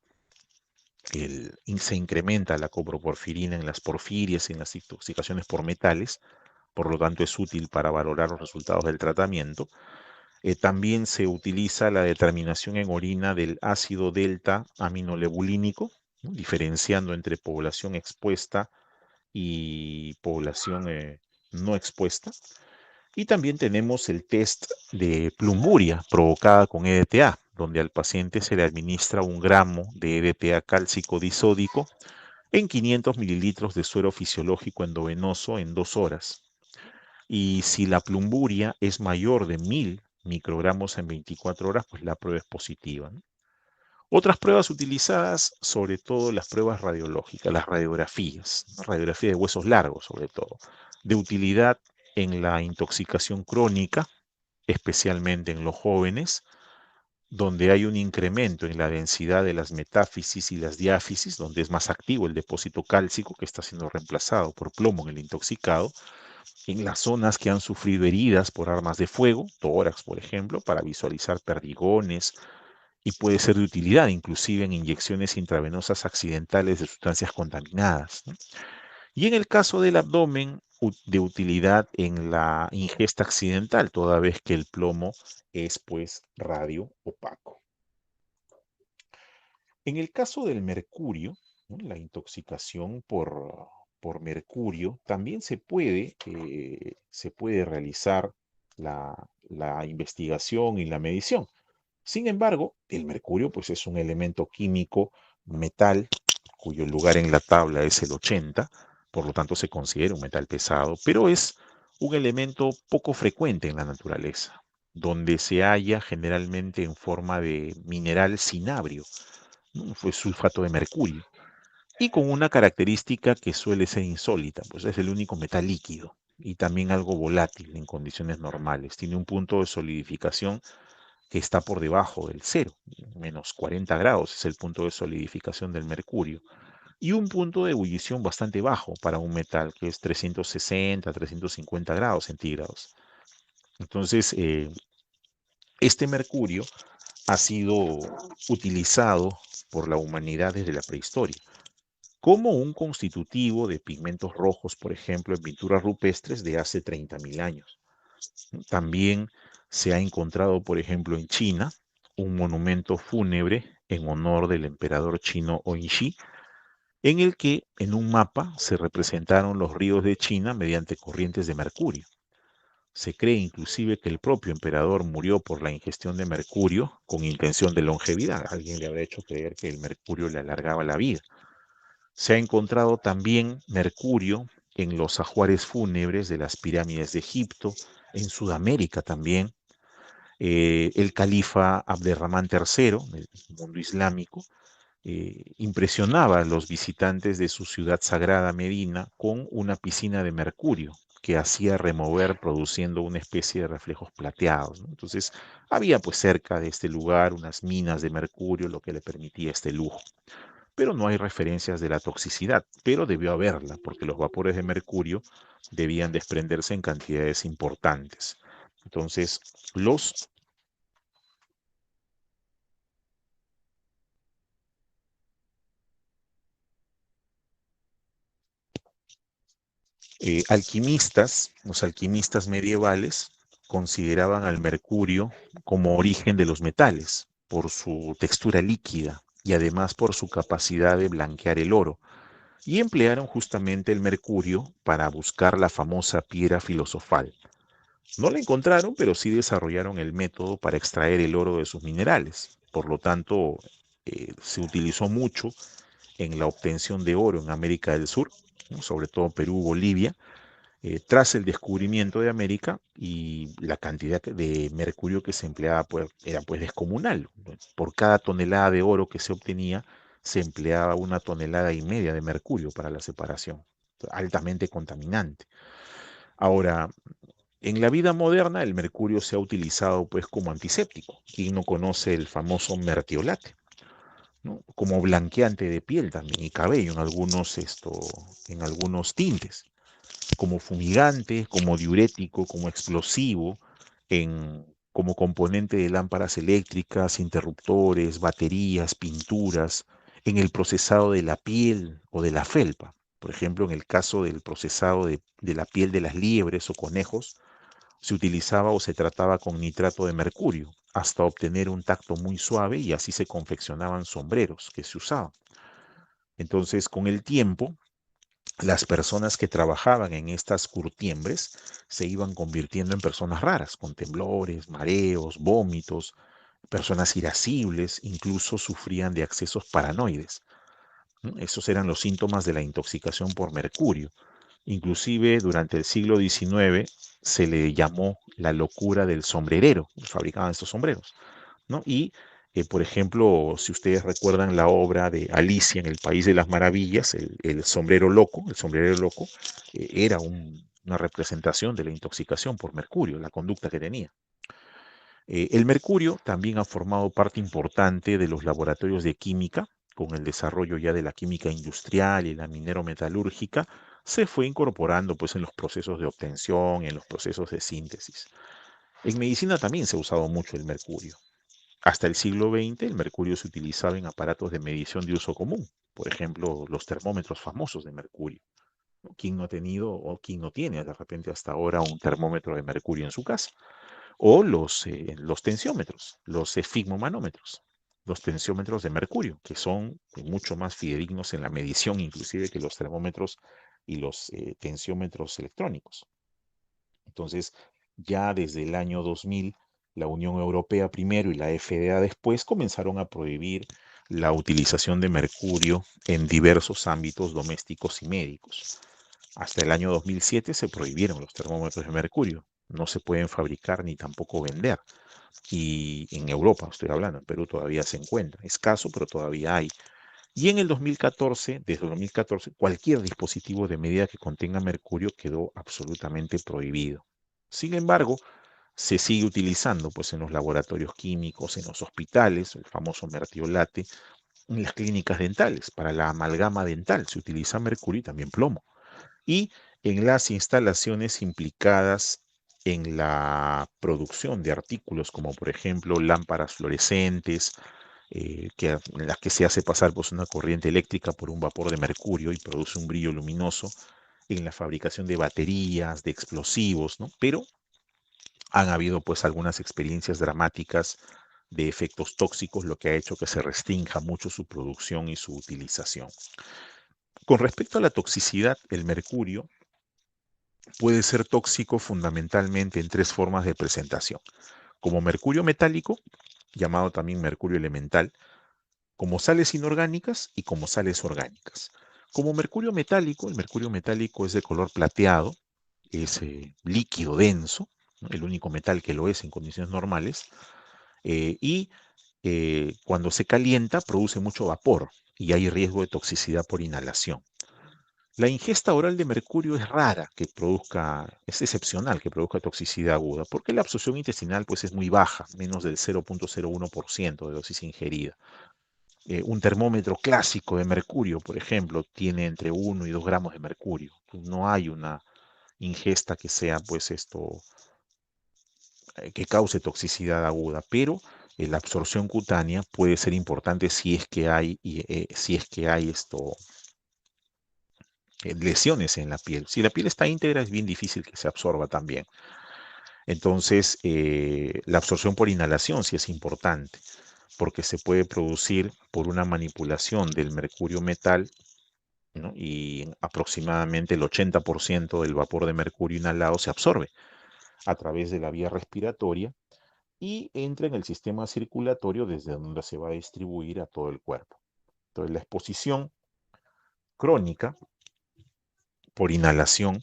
se incrementa la coproporfirina en las porfirias y en las intoxicaciones por metales, por lo tanto es útil para valorar los resultados del tratamiento. También se utiliza la determinación en orina del ácido delta aminolebulínico, ¿no? Diferenciando entre población expuesta y población no expuesta. Y también tenemos el test de plumburia provocada con EDTA, donde al paciente se le administra 1 gramo de EDTA cálcico disódico en 500 mililitros de suero fisiológico endovenoso en 2 horas. Y si la plumburia es mayor de 1000 microgramos en 24 horas, pues la prueba es positiva, ¿no? Otras pruebas utilizadas, sobre todo las pruebas radiológicas, las radiografías, ¿no? Radiografía de huesos largos, sobre todo, de utilidad en la intoxicación crónica, especialmente en los jóvenes, donde hay un incremento en la densidad de las metáfisis y las diáfisis, donde es más activo el depósito cálcico que está siendo reemplazado por plomo en el intoxicado, en las zonas que han sufrido heridas por armas de fuego, tórax, por ejemplo, para visualizar perdigones, y puede ser de utilidad inclusive en inyecciones intravenosas accidentales de sustancias contaminadas, ¿no? Y en el caso del abdomen, de utilidad en la ingesta accidental, toda vez que el plomo es pues radio opaco. En el caso del mercurio, ¿no? La intoxicación por mercurio, también se puede realizar la investigación y la medición. Sin embargo, el mercurio pues, es un elemento químico metal cuyo lugar en la tabla es el 80, por lo tanto se considera un metal pesado, pero es un elemento poco frecuente en la naturaleza, donde se halla generalmente en forma de mineral cinabrio, ¿no? Fue sulfato de mercurio, y con una característica que suele ser insólita, pues es el único metal líquido y también algo volátil en condiciones normales. Tiene un punto de solidificación que está por debajo del cero, menos 40 grados es el punto de solidificación del mercurio, y un punto de ebullición bastante bajo para un metal, que es 360, 350 grados centígrados. Entonces, este mercurio ha sido utilizado por la humanidad desde la prehistoria como un constitutivo de pigmentos rojos, por ejemplo, en pinturas rupestres de hace 30.000 años. También se ha encontrado, por ejemplo, en China, un monumento fúnebre en honor del emperador chino Oinshi, en el que en un mapa se representaron los ríos de China mediante corrientes de mercurio. Se cree inclusive que el propio emperador murió por la ingestión de mercurio con intención de longevidad. Alguien le habrá hecho creer que el mercurio le alargaba la vida. Se ha encontrado también mercurio en los ajuares fúnebres de las pirámides de Egipto, en Sudamérica también. El califa Abderramán III, del mundo islámico, impresionaba a los visitantes de su ciudad sagrada Medina con una piscina de mercurio que hacía remover produciendo una especie de reflejos plateados, ¿no? Entonces había pues cerca de este lugar unas minas de mercurio, lo que le permitía este lujo. Pero no hay referencias de la toxicidad, pero debió haberla, porque los vapores de mercurio debían desprenderse en cantidades importantes. Entonces, los los alquimistas medievales, consideraban al mercurio como origen de los metales, por su textura líquida y además por su capacidad de blanquear el oro, y emplearon justamente el mercurio para buscar la famosa piedra filosofal. No la encontraron, pero sí desarrollaron el método para extraer el oro de sus minerales. Por lo tanto, se utilizó mucho en la obtención de oro en América del Sur, ¿no? Sobre todo Perú, Bolivia, tras el descubrimiento de América, y la cantidad de mercurio que se empleaba pues, era pues descomunal. Por cada tonelada de oro que se obtenía, se empleaba 1,5 toneladas de mercurio para la separación, altamente contaminante. Ahora, en la vida moderna el mercurio se ha utilizado pues como antiséptico. ¿Quién no conoce el famoso mertiolate? ¿No? Como blanqueante de piel también y cabello en algunos tintes, como fumigante, como diurético, como explosivo, como componente de lámparas eléctricas, interruptores, baterías, pinturas, en el procesado de la piel o de la felpa. Por ejemplo, en el caso del procesado de la piel de las liebres o conejos, se utilizaba o se trataba con nitrato de mercurio hasta obtener un tacto muy suave, y así se confeccionaban sombreros que se usaban. Entonces, con el tiempo, las personas que trabajaban en estas curtiembres se iban convirtiendo en personas raras, con temblores, mareos, vómitos, personas irascibles, incluso sufrían de accesos paranoides, ¿no? Esos eran los síntomas de la intoxicación por mercurio. Inclusive durante el siglo XIX se le llamó la locura del sombrerero, fabricaban estos sombreros, ¿no? Y, por ejemplo, si ustedes recuerdan la obra de Alicia en el País de las Maravillas, el sombrero loco, el sombrerero loco, era una representación de la intoxicación por mercurio, la conducta que tenía. El mercurio también ha formado parte importante de los laboratorios de química. Con el desarrollo ya de la química industrial y la minero-metalúrgica, se fue incorporando pues en los procesos de obtención, en los procesos de síntesis. En medicina también se ha usado mucho el mercurio. Hasta el siglo XX el mercurio se utilizaba en aparatos de medición de uso común, por ejemplo, los termómetros famosos de mercurio. ¿Quién no ha tenido o quién no tiene de repente hasta ahora un termómetro de mercurio en su casa? O los tensiómetros, los esfigmomanómetros, los tensiómetros de mercurio, que son mucho más fidedignos en la medición inclusive que los termómetros y los tensiómetros electrónicos. Entonces, ya desde el año 2000, la Unión Europea primero y la FDA después comenzaron a prohibir la utilización de mercurio en diversos ámbitos domésticos y médicos. Hasta el año 2007 se prohibieron los termómetros de mercurio. No se pueden fabricar ni tampoco vender. Y en Europa, estoy hablando, en Perú todavía se encuentra. Escaso, pero todavía hay. Y en el 2014, desde el 2014, cualquier dispositivo de medida que contenga mercurio quedó absolutamente prohibido. Sin embargo, se sigue utilizando pues en los laboratorios químicos, en los hospitales, el famoso mertiolate, en las clínicas dentales. Para la amalgama dental se utiliza mercurio y también plomo. Y en las instalaciones implicadas en la producción de artículos como por ejemplo lámparas fluorescentes, en las que se hace pasar pues, una corriente eléctrica por un vapor de mercurio y produce un brillo luminoso, en la fabricación de baterías, de explosivos, ¿no? Pero han habido pues algunas experiencias dramáticas de efectos tóxicos, lo que ha hecho que se restrinja mucho su producción y su utilización. Con respecto a la toxicidad, el mercurio puede ser tóxico fundamentalmente en tres formas de presentación: como mercurio metálico, llamado también mercurio elemental, como sales inorgánicas y como sales orgánicas. Como mercurio metálico, el mercurio metálico es de color plateado, es líquido denso, ¿no? El único metal que lo es en condiciones normales, y cuando se calienta produce mucho vapor y hay riesgo de toxicidad por inhalación. La ingesta oral de mercurio es rara que produzca, es excepcional que produzca toxicidad aguda, porque la absorción intestinal pues es muy baja, menos del 0,01% de dosis ingerida. Un termómetro clásico de mercurio, por ejemplo, tiene entre 1 y 2 gramos de mercurio. Pues no hay una ingesta que sea pues que cause toxicidad aguda, pero la absorción cutánea puede ser importante si es que hay, si es que hay lesiones en la piel. Si la piel está íntegra, es bien difícil que se absorba también. Entonces, la absorción por inhalación sí es importante, porque se puede producir por una manipulación del mercurio metal, ¿no? Y aproximadamente el 80% del vapor de mercurio inhalado se absorbe a través de la vía respiratoria y entra en el sistema circulatorio desde donde se va a distribuir a todo el cuerpo. Entonces, la exposición crónica por inhalación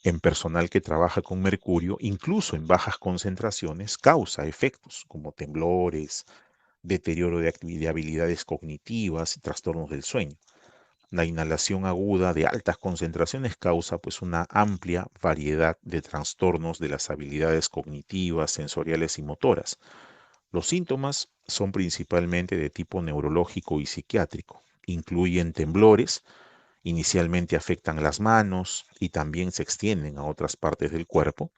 en personal que trabaja con mercurio, incluso en bajas concentraciones, causa efectos como temblores, deterioro de habilidades cognitivas y trastornos del sueño. La inhalación aguda de altas concentraciones causa pues una amplia variedad de trastornos de las habilidades cognitivas, sensoriales y motoras. Los síntomas son principalmente de tipo neurológico y psiquiátrico. Incluyen temblores, inicialmente afectan las manos y también se extienden a otras partes del cuerpo.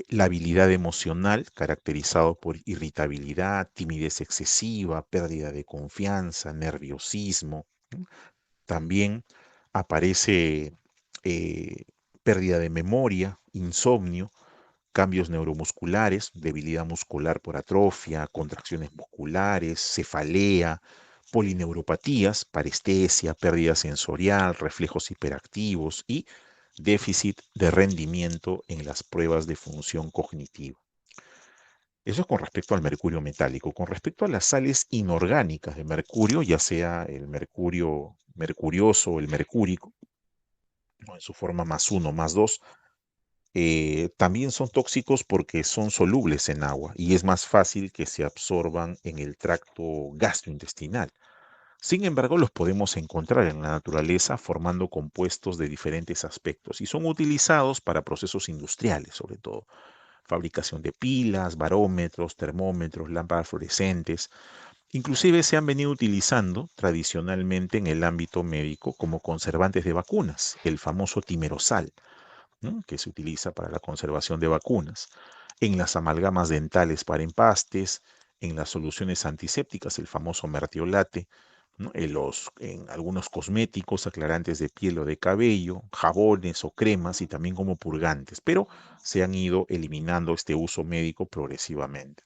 La habilidad emocional, caracterizado por irritabilidad, timidez excesiva, pérdida de confianza, nerviosismo. También aparece eh, pérdida de memoria, insomnio, cambios neuromusculares, debilidad muscular por atrofia, contracciones musculares, cefalea, polineuropatías, parestesia, pérdida sensorial, reflejos hiperactivos y déficit de rendimiento en las pruebas de función cognitiva. Eso es con respecto al mercurio metálico. Con respecto a las sales inorgánicas de mercurio, ya sea el mercurio mercurioso o el mercúrico, o en su forma +1, +2, también son tóxicos porque son solubles en agua y es más fácil que se absorban en el tracto gastrointestinal. Sin embargo, los podemos encontrar en la naturaleza formando compuestos de diferentes aspectos y son utilizados para procesos industriales, sobre todo fabricación de pilas, barómetros, termómetros, lámparas fluorescentes. Inclusive se han venido utilizando tradicionalmente en el ámbito médico como conservantes de vacunas, el famoso timerosal, ¿no? Que se utiliza para la conservación de vacunas, en las amalgamas dentales para empastes, en las soluciones antisépticas, el famoso mertiolate, ¿no? En algunos cosméticos, aclarantes de piel o de cabello, jabones o cremas y también como purgantes, pero se han ido eliminando este uso médico progresivamente.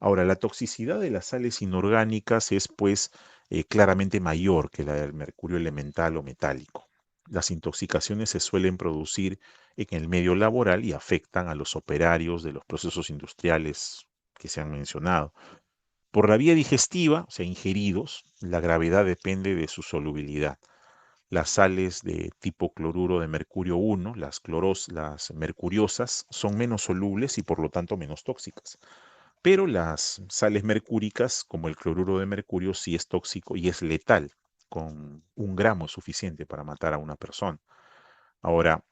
Ahora, la toxicidad de las sales inorgánicas es pues claramente mayor que la del mercurio elemental o metálico. Las intoxicaciones se suelen producir en el medio laboral y afectan a los operarios de los procesos industriales que se han mencionado. Por la vía digestiva, o sea, ingeridos, la gravedad depende de su solubilidad. Las sales de tipo cloruro de mercurio 1, las mercuriosas, son menos solubles y por lo tanto menos tóxicas. Pero las sales mercúricas, como el cloruro de mercurio, sí es tóxico y es letal. Con 1 gramo es suficiente para matar a una persona. Ahora,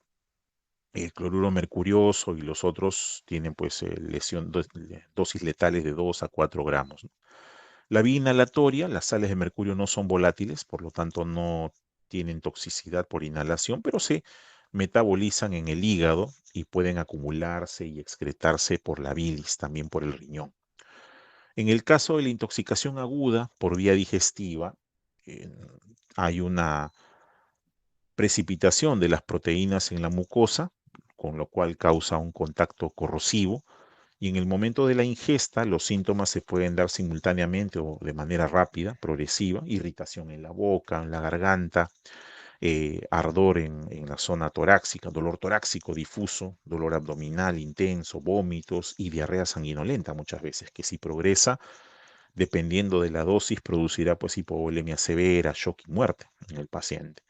el cloruro mercurioso y los otros tienen pues dosis letales de 2 a 4 gramos, ¿no? La vía inhalatoria, las sales de mercurio no son volátiles, por lo tanto no tienen toxicidad por inhalación, pero se metabolizan en el hígado y pueden acumularse y excretarse por la bilis, también por el riñón. En el caso de la intoxicación aguda por vía digestiva, eh, hay una precipitación de las proteínas en la mucosa, con lo cual causa un contacto corrosivo, y en el momento de la ingesta los síntomas se pueden dar simultáneamente o de manera rápida, progresiva, irritación en la boca, en la garganta, ardor en la zona torácica, dolor torácico difuso, dolor abdominal intenso, vómitos y diarrea sanguinolenta muchas veces, que si progresa dependiendo de la dosis, producirá pues hipovolemia severa, shock y muerte en el paciente.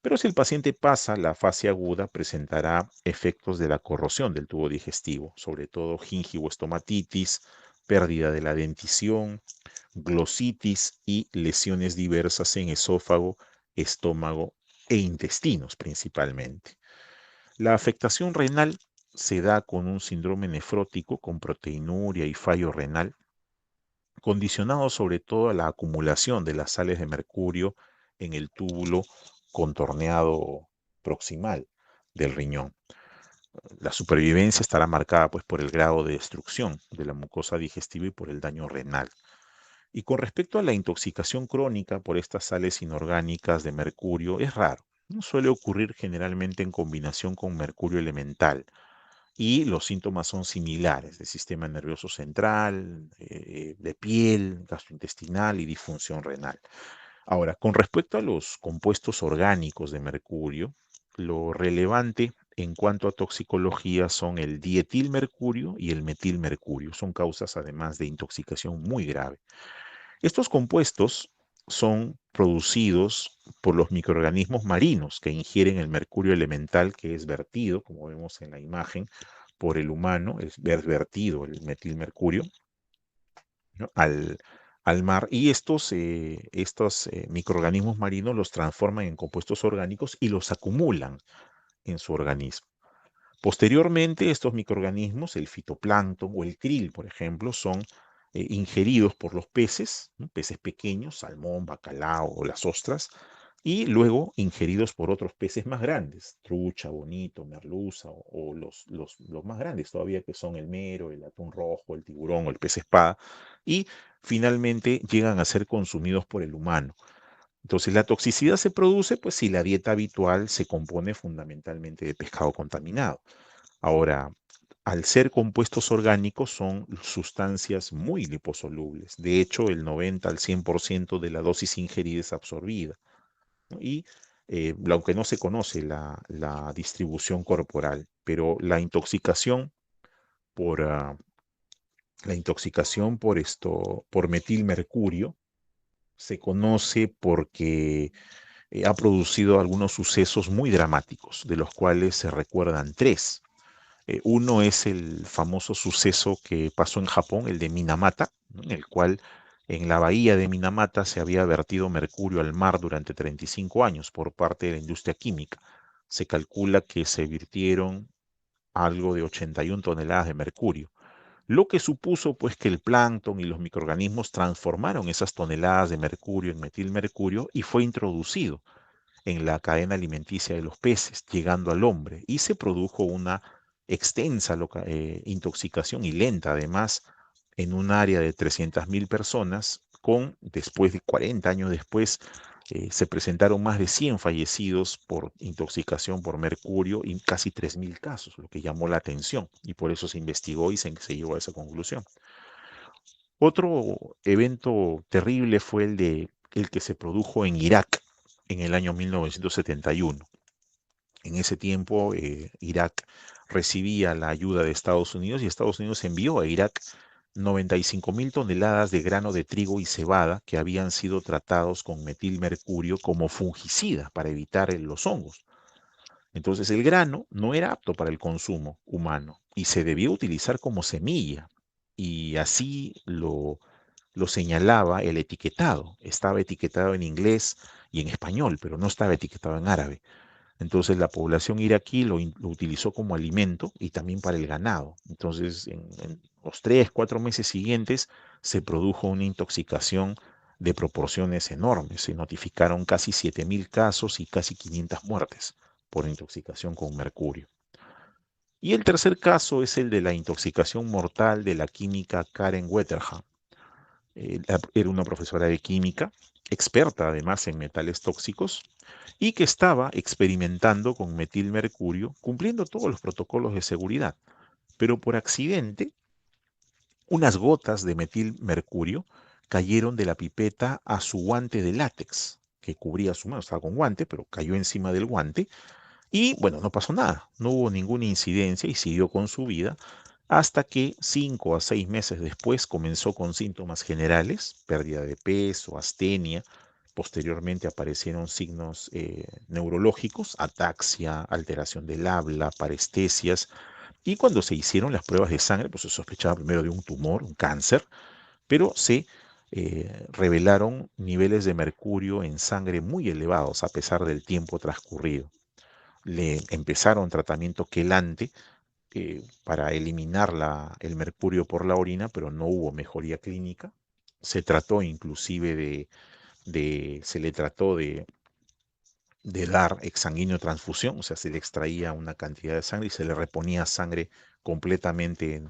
Pero si el paciente pasa la fase aguda, presentará efectos de la corrosión del tubo digestivo, sobre todo gingivoestomatitis, pérdida de la dentición, glositis y lesiones diversas en esófago, estómago e intestinos principalmente. La afectación renal se da con un síndrome nefrótico con proteinuria y fallo renal, condicionado sobre todo a la acumulación de las sales de mercurio en el túbulo contorneado proximal del riñón. La supervivencia estará marcada pues, por el grado de destrucción de la mucosa digestiva y por el daño renal. Y con respecto a la intoxicación crónica por estas sales inorgánicas de mercurio, es raro. No suele ocurrir generalmente en combinación con mercurio elemental y los síntomas son similares, de sistema nervioso central, de piel, gastrointestinal y disfunción renal. Ahora, con respecto a los compuestos orgánicos de mercurio, lo relevante en cuanto a toxicología son el dietilmercurio y el metilmercurio. Son causas además de intoxicación muy grave. Estos compuestos son producidos por los microorganismos marinos que ingieren el mercurio elemental que es vertido, como vemos en la imagen, por el humano, es vertido el metilmercurio, ¿no? al mar y estos microorganismos marinos los transforman en compuestos orgánicos y los acumulan en su organismo. Posteriormente, estos microorganismos, el fitoplancton o el krill, por ejemplo, son ingeridos por los peces, ¿no? Peces pequeños, salmón, bacalao o las ostras, y luego ingeridos por otros peces más grandes, trucha, bonito, merluza o los más grandes todavía que son el mero, el atún rojo, el tiburón o el pez espada, y finalmente llegan a ser consumidos por el humano. Entonces la toxicidad se produce pues si la dieta habitual se compone fundamentalmente de pescado contaminado. Ahora, al ser compuestos orgánicos son sustancias muy liposolubles. De hecho, el 90 al 100% de la dosis ingerida es absorbida, ¿no? Y aunque no se conoce la distribución corporal, pero por, ah, la intoxicación por metilmercurio se conoce porque ha producido algunos sucesos muy dramáticos, de los cuales se recuerdan tres. Uno es el famoso suceso que pasó en Japón, el de Minamata, ¿no? En el cual en la bahía de Minamata se había vertido mercurio al mar durante 35 años por parte de la industria química. Se calcula que se virtieron algo de 81 toneladas de mercurio, lo que supuso pues que el plancton y los microorganismos transformaron esas toneladas de mercurio en metilmercurio y fue introducido en la cadena alimenticia de los peces, llegando al hombre, y se produjo una extensa intoxicación y lenta, además, en un área de 300.000 personas, después de 40 años después, se presentaron más de 100 fallecidos por intoxicación por mercurio y casi 3.000 casos, lo que llamó la atención, y por eso se investigó y se llegó a esa conclusión. Otro evento terrible fue el que se produjo en Irak en el año 1971. En ese tiempo, Irak recibía la ayuda de Estados Unidos y Estados Unidos envió a Irak 95.000 toneladas de grano de trigo y cebada que habían sido tratados con metilmercurio como fungicida para evitar los hongos. Entonces el grano no era apto para el consumo humano y se debía utilizar como semilla. Y así lo señalaba el etiquetado. Estaba etiquetado en inglés y en español, pero no estaba etiquetado en árabe. Entonces la población iraquí lo utilizó como alimento y también para el ganado. Entonces en los 3, 4 meses siguientes se produjo una intoxicación de proporciones enormes. Se notificaron casi 7.000 casos y casi 500 muertes por intoxicación con mercurio. Y el tercer caso es el de la intoxicación mortal de la química Karen Wetterham. Era una profesora de química, experta además en metales tóxicos, y que estaba experimentando con metilmercurio, cumpliendo todos los protocolos de seguridad. Pero por accidente, unas gotas de metilmercurio cayeron de la pipeta a su guante de látex, que cubría su mano. Estaba con guante, pero cayó encima del guante. Y bueno, no pasó nada, no hubo ninguna incidencia y siguió con su vida hasta que 5 a 6 meses después comenzó con síntomas generales, pérdida de peso, astenia. Posteriormente aparecieron signos neurológicos, ataxia, alteración del habla, parestesias. Y cuando se hicieron las pruebas de sangre, pues se sospechaba primero de un tumor, un cáncer, pero se revelaron niveles de mercurio en sangre muy elevados a pesar del tiempo transcurrido. Le empezaron tratamiento quelante para eliminar el mercurio por la orina, pero no hubo mejoría clínica. Se trató inclusive se le trató de dar exsanguíneo transfusión, o sea, se le extraía una cantidad de sangre y se le reponía sangre completamente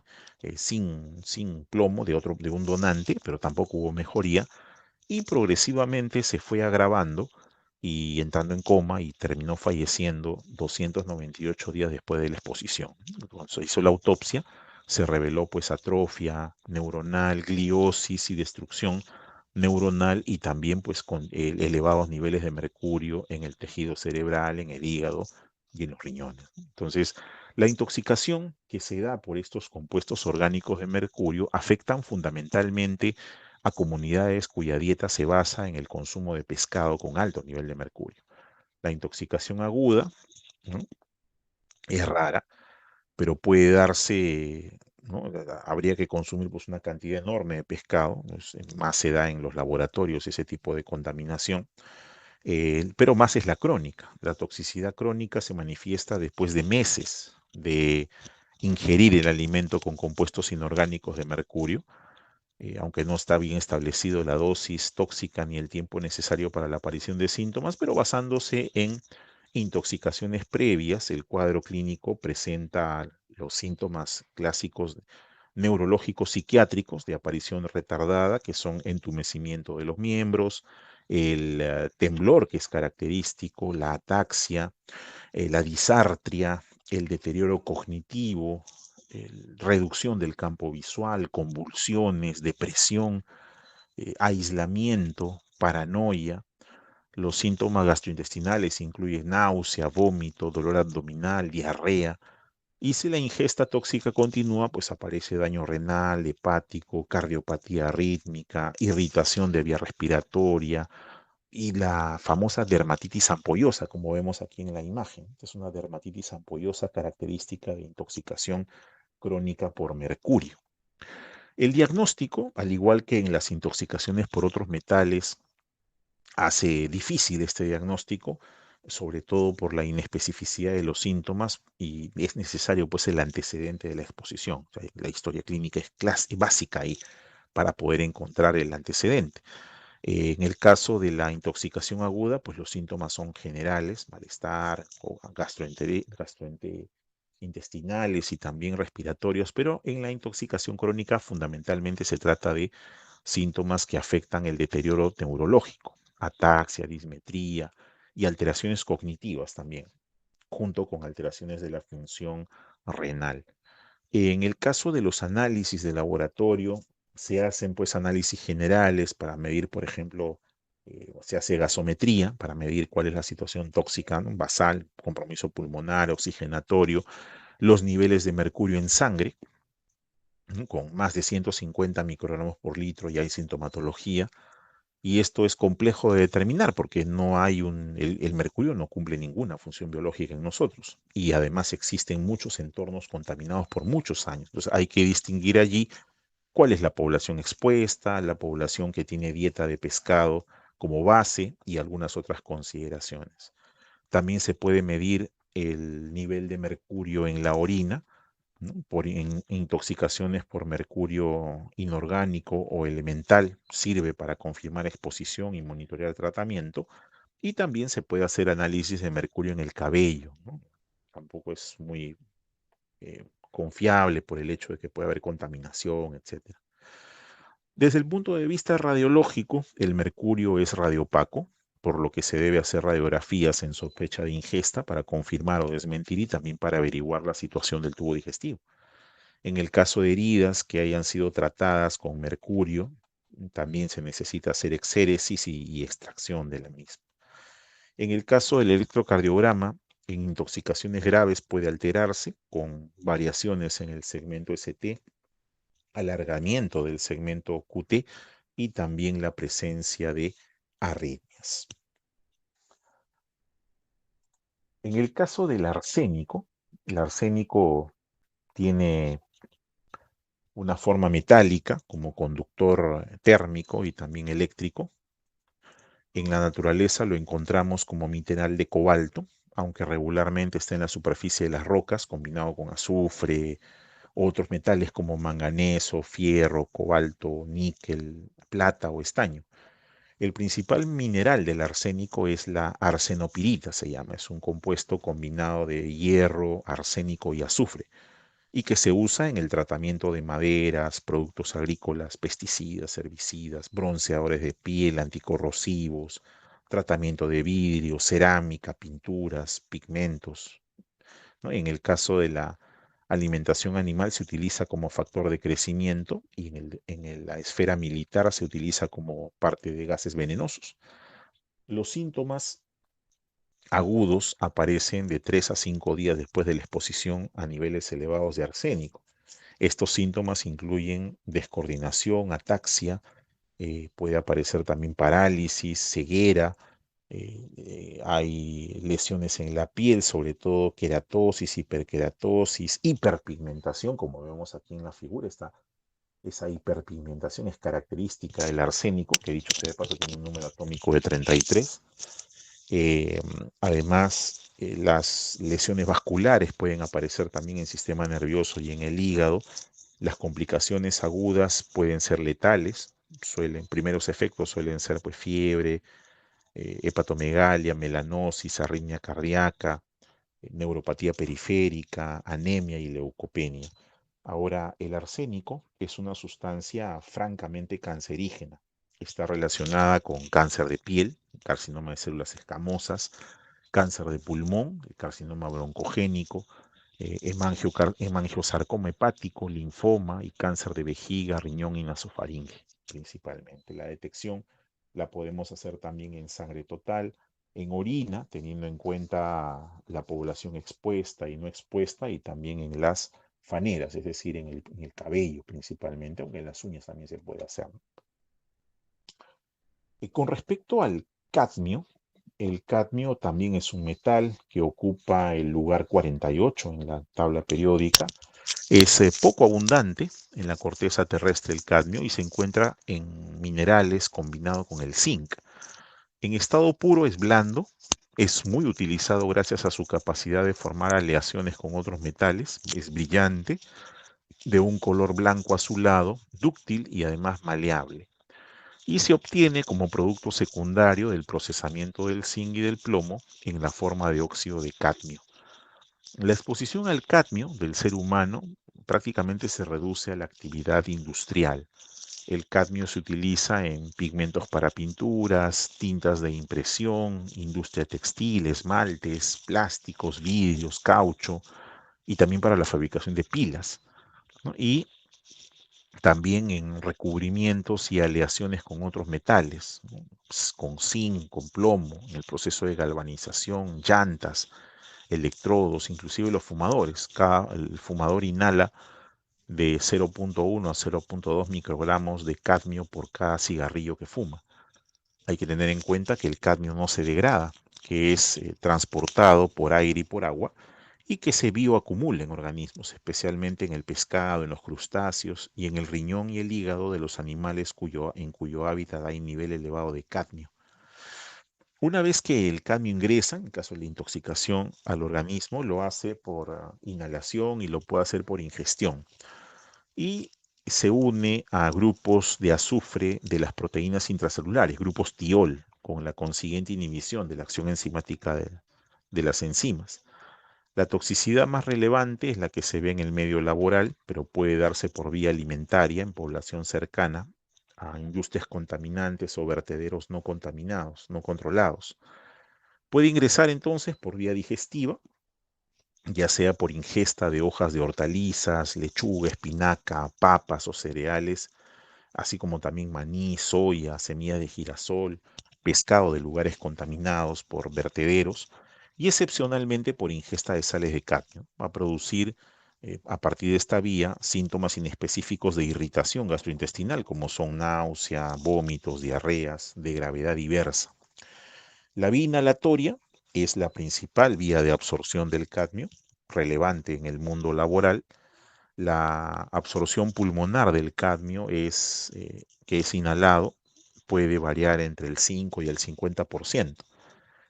sin plomo de un donante, pero tampoco hubo mejoría y progresivamente se fue agravando y entrando en coma y terminó falleciendo 298 días después de la exposición. Cuando se hizo la autopsia, se reveló pues atrofia neuronal, gliosis y destrucción neuronal y también pues con elevados niveles de mercurio en el tejido cerebral, en el hígado y en los riñones. Entonces, la intoxicación que se da por estos compuestos orgánicos de mercurio afectan fundamentalmente a comunidades cuya dieta se basa en el consumo de pescado con alto nivel de mercurio. La intoxicación aguda, ¿no?, es rara, pero puede darse, ¿no? Habría que consumir pues, una cantidad enorme de pescado, pues, más se da en los laboratorios ese tipo de contaminación, pero más es la crónica. La toxicidad crónica se manifiesta después de meses de ingerir el alimento con compuestos inorgánicos de mercurio, aunque no está bien establecido la dosis tóxica ni el tiempo necesario para la aparición de síntomas, pero basándose en intoxicaciones previas, el cuadro clínico presenta los síntomas clásicos neurológicos psiquiátricos de aparición retardada, que son entumecimiento de los miembros, el temblor que es característico, la ataxia, la disartria, el deterioro cognitivo, reducción del campo visual, convulsiones, depresión, aislamiento, paranoia. Los síntomas gastrointestinales incluyen náusea, vómito, dolor abdominal, diarrea. Y si la ingesta tóxica continúa, pues aparece daño renal, hepático, cardiopatía rítmica, irritación de vía respiratoria, y la famosa dermatitis ampollosa, como vemos aquí en la imagen. Es una dermatitis ampollosa característica de intoxicación crónica por mercurio. El diagnóstico, al igual que en las intoxicaciones por otros metales, hace difícil este diagnóstico, sobre todo por la inespecificidad de los síntomas y es necesario pues el antecedente de la exposición. O sea, la historia clínica es básica ahí para poder encontrar el antecedente. En el caso de la intoxicación aguda, pues los síntomas son generales, malestar, o gastrointestinales y también respiratorios, pero en la intoxicación crónica fundamentalmente se trata de síntomas que afectan el deterioro neurológico, ataxia, dismetría y alteraciones cognitivas también, junto con alteraciones de la función renal. En el caso de los análisis de laboratorio, se hacen pues análisis generales para medir, por ejemplo, se hace gasometría para medir cuál es la situación tóxica, ¿no?, basal, compromiso pulmonar, oxigenatorio, los niveles de mercurio en sangre, ¿no?, con más de 150 microgramos por litro y hay sintomatología. Y esto es complejo de determinar porque no hay el mercurio no cumple ninguna función biológica en nosotros y además existen muchos entornos contaminados por muchos años. Entonces hay que distinguir allí cuál es la población expuesta, la población que tiene dieta de pescado como base y algunas otras consideraciones. También se puede medir el nivel de mercurio en la orina, ¿no?, por intoxicaciones por mercurio inorgánico o elemental, sirve para confirmar exposición y monitorear tratamiento, y también se puede hacer análisis de mercurio en el cabello, ¿no? Tampoco es muy confiable por el hecho de que puede haber contaminación, etcétera. Desde el punto de vista radiológico, el mercurio es radiopaco, por lo que se debe hacer radiografías en sospecha de ingesta para confirmar o desmentir y también para averiguar la situación del tubo digestivo. En el caso de heridas que hayan sido tratadas con mercurio, también se necesita hacer exéresis y extracción de la misma. En el caso del electrocardiograma, en intoxicaciones graves puede alterarse con variaciones en el segmento ST, alargamiento del segmento QT y también la presencia de arritmias. En el caso del arsénico, el arsénico tiene una forma metálica como conductor térmico y también eléctrico. En la naturaleza lo encontramos como mineral de cobalto, aunque regularmente está en la superficie de las rocas, combinado con azufre, otros metales como manganeso, fierro, cobalto, níquel, plata o estaño. El principal mineral del arsénico es la arsenopirita, se llama. Es un compuesto combinado de hierro, arsénico y azufre, y que se usa en el tratamiento de maderas, productos agrícolas, pesticidas, herbicidas, bronceadores de piel, anticorrosivos, tratamiento de vidrio, cerámica, pinturas, pigmentos, ¿no? En el caso de la alimentación animal se utiliza como factor de crecimiento y la esfera militar se utiliza como parte de gases venenosos. Los síntomas agudos aparecen de 3 a 5 días después de la exposición a niveles elevados de arsénico. Estos síntomas incluyen descoordinación, ataxia, puede aparecer también parálisis, ceguera, hay lesiones en la piel, sobre todo queratosis, hiperkeratosis, hiperpigmentación, como vemos aquí en la figura, esa hiperpigmentación es característica del arsénico, que dicho sea de paso tiene un número atómico de 33. Eh, Además, las lesiones vasculares pueden aparecer también en el sistema nervioso y en el hígado. Las complicaciones agudas pueden ser letales, primeros efectos suelen ser pues fiebre, hepatomegalia, melanosis, arritmia cardíaca, neuropatía periférica, anemia y leucopenia. Ahora, el arsénico es una sustancia francamente cancerígena. Está relacionada con cáncer de piel, carcinoma de células escamosas, cáncer de pulmón, el carcinoma broncogénico, hemangiosarcoma hepático, linfoma y cáncer de vejiga, riñón y nasofaringe, principalmente. La detección la podemos hacer también en sangre total, en orina, teniendo en cuenta la población expuesta y no expuesta, y también en las faneras, es decir, en el cabello principalmente, aunque en las uñas también se puede hacer. Con respecto al cadmio, el cadmio también es un metal que ocupa el lugar 48 en la tabla periódica. Es poco abundante en la corteza terrestre el cadmio y se encuentra en minerales combinado con el zinc. En estado puro es blando, es muy utilizado gracias a su capacidad de formar aleaciones con otros metales, es brillante, de un color blanco azulado, dúctil y además maleable, y se obtiene como producto secundario del procesamiento del zinc y del plomo en la forma de óxido de cadmio. La exposición al cadmio del ser humano prácticamente se reduce a la actividad industrial. El cadmio se utiliza en pigmentos para pinturas, tintas de impresión, industria textil, esmaltes, plásticos, vidrios, caucho y también para la fabricación de pilas, ¿no? Y también en recubrimientos y aleaciones con otros metales, ¿no? Con zinc, con plomo, en el proceso de galvanización, llantas, electrodos, inclusive los fumadores. El fumador inhala de 0.1 a 0.2 microgramos de cadmio por cada cigarrillo que fuma. Hay que tener en cuenta que el cadmio no se degrada, que es transportado por aire y por agua y que se bioacumula en organismos, especialmente en el pescado, en los crustáceos y en el riñón y el hígado de los animales en cuyo hábitat hay nivel elevado de cadmio. Una vez que el cadmio ingresa, en caso de la intoxicación al organismo, lo hace por inhalación y lo puede hacer por ingestión. Y se une a grupos de azufre de las proteínas intracelulares, grupos tiol, con la consiguiente inhibición de la acción enzimática de las enzimas. La toxicidad más relevante es la que se ve en el medio laboral, pero puede darse por vía alimentaria en población cercana a industrias contaminantes o vertederos no contaminados, no controlados. Puede ingresar entonces por vía digestiva, ya sea por ingesta de hojas de hortalizas, lechuga, espinaca, papas o cereales, así como también maní, soya, semillas de girasol, pescado de lugares contaminados por vertederos y excepcionalmente por ingesta de sales de cadmio. Va a producir a partir de esta vía síntomas inespecíficos de irritación gastrointestinal como son náusea, vómitos, diarreas de gravedad diversa. La vía inhalatoria es la principal vía de absorción del cadmio, relevante en el mundo laboral, La absorción pulmonar del cadmio que es inhalado puede variar entre el 5 y el 50%.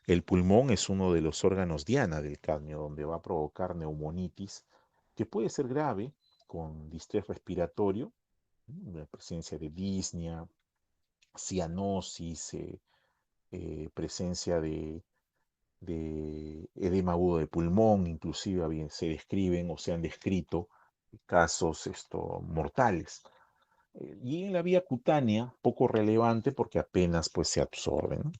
El pulmón es uno de los órganos diana del cadmio, donde va a provocar neumonitis, que puede ser grave con distrés respiratorio, la presencia de disnea, cianosis, presencia de edema agudo de pulmón, inclusive se describen o se han descrito casos mortales. Y en la vía cutánea, poco relevante porque apenas pues, se absorben, ¿no?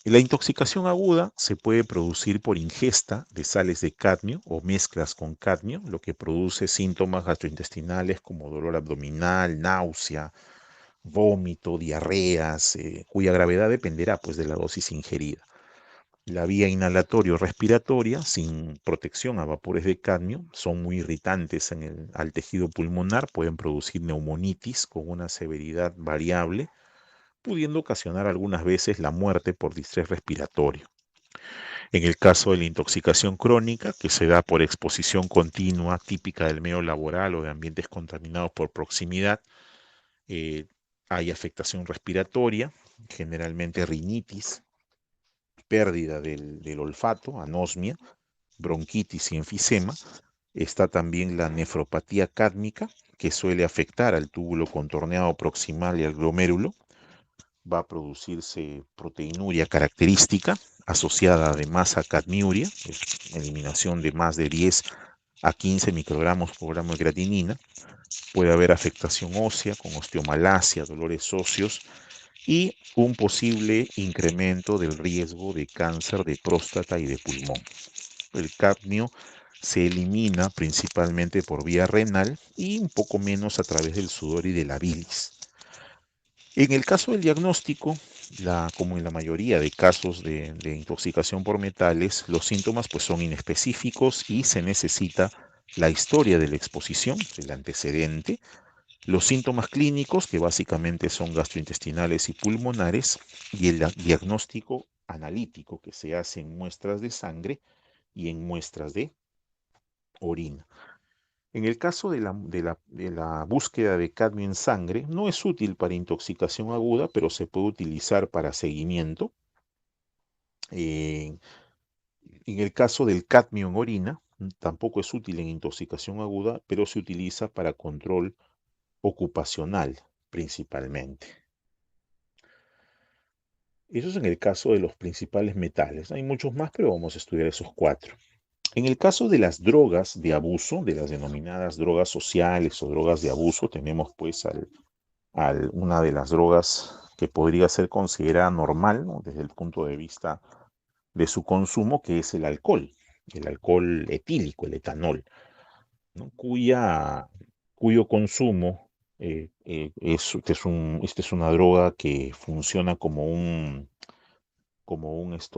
La intoxicación aguda se puede producir por ingesta de sales de cadmio o mezclas con cadmio, lo que produce síntomas gastrointestinales como dolor abdominal, náusea, vómito, diarreas, cuya gravedad dependerá pues, de la dosis ingerida. La vía inhalatorio-respiratoria, sin protección a vapores de cadmio, son muy irritantes al tejido pulmonar, pueden producir neumonitis con una severidad variable, pudiendo ocasionar algunas veces la muerte por distrés respiratorio. En el caso de la intoxicación crónica, que se da por exposición continua típica del medio laboral o de ambientes contaminados por proximidad, eh, hay afectación respiratoria, generalmente rinitis, pérdida del olfato, anosmia, bronquitis y enfisema. Está también la nefropatía cádmica, que suele afectar al túbulo contorneado proximal y al glomérulo. Va a producirse proteinuria característica asociada además a cadmiuria, eliminación de más de 10 a 15 microgramos por gramo de creatinina. Puede haber afectación ósea con osteomalacia, dolores óseos y un posible incremento del riesgo de cáncer de próstata y de pulmón. El cadmio se elimina principalmente por vía renal y un poco menos a través del sudor y de la bilis. En el caso del diagnóstico, como en la mayoría de casos de intoxicación por metales, los síntomas pues, son inespecíficos y se necesita la historia de la exposición, el antecedente, los síntomas clínicos, que básicamente son gastrointestinales y pulmonares, y el diagnóstico analítico, que se hace en muestras de sangre y en muestras de orina. En el caso de la búsqueda de cadmio en sangre, no es útil para intoxicación aguda, pero se puede utilizar para seguimiento. En el caso del cadmio en orina, tampoco es útil en intoxicación aguda, pero se utiliza para control ocupacional principalmente. Eso es en el caso de los principales metales. Hay muchos más, pero vamos a estudiar esos 4. En el caso de las drogas de abuso, de las denominadas drogas sociales o drogas de abuso, tenemos pues una de las drogas que podría ser considerada normal, ¿no?, desde el punto de vista de su consumo, que es el alcohol etílico, el etanol, ¿no?, cuyo consumo esta es una droga que funciona como un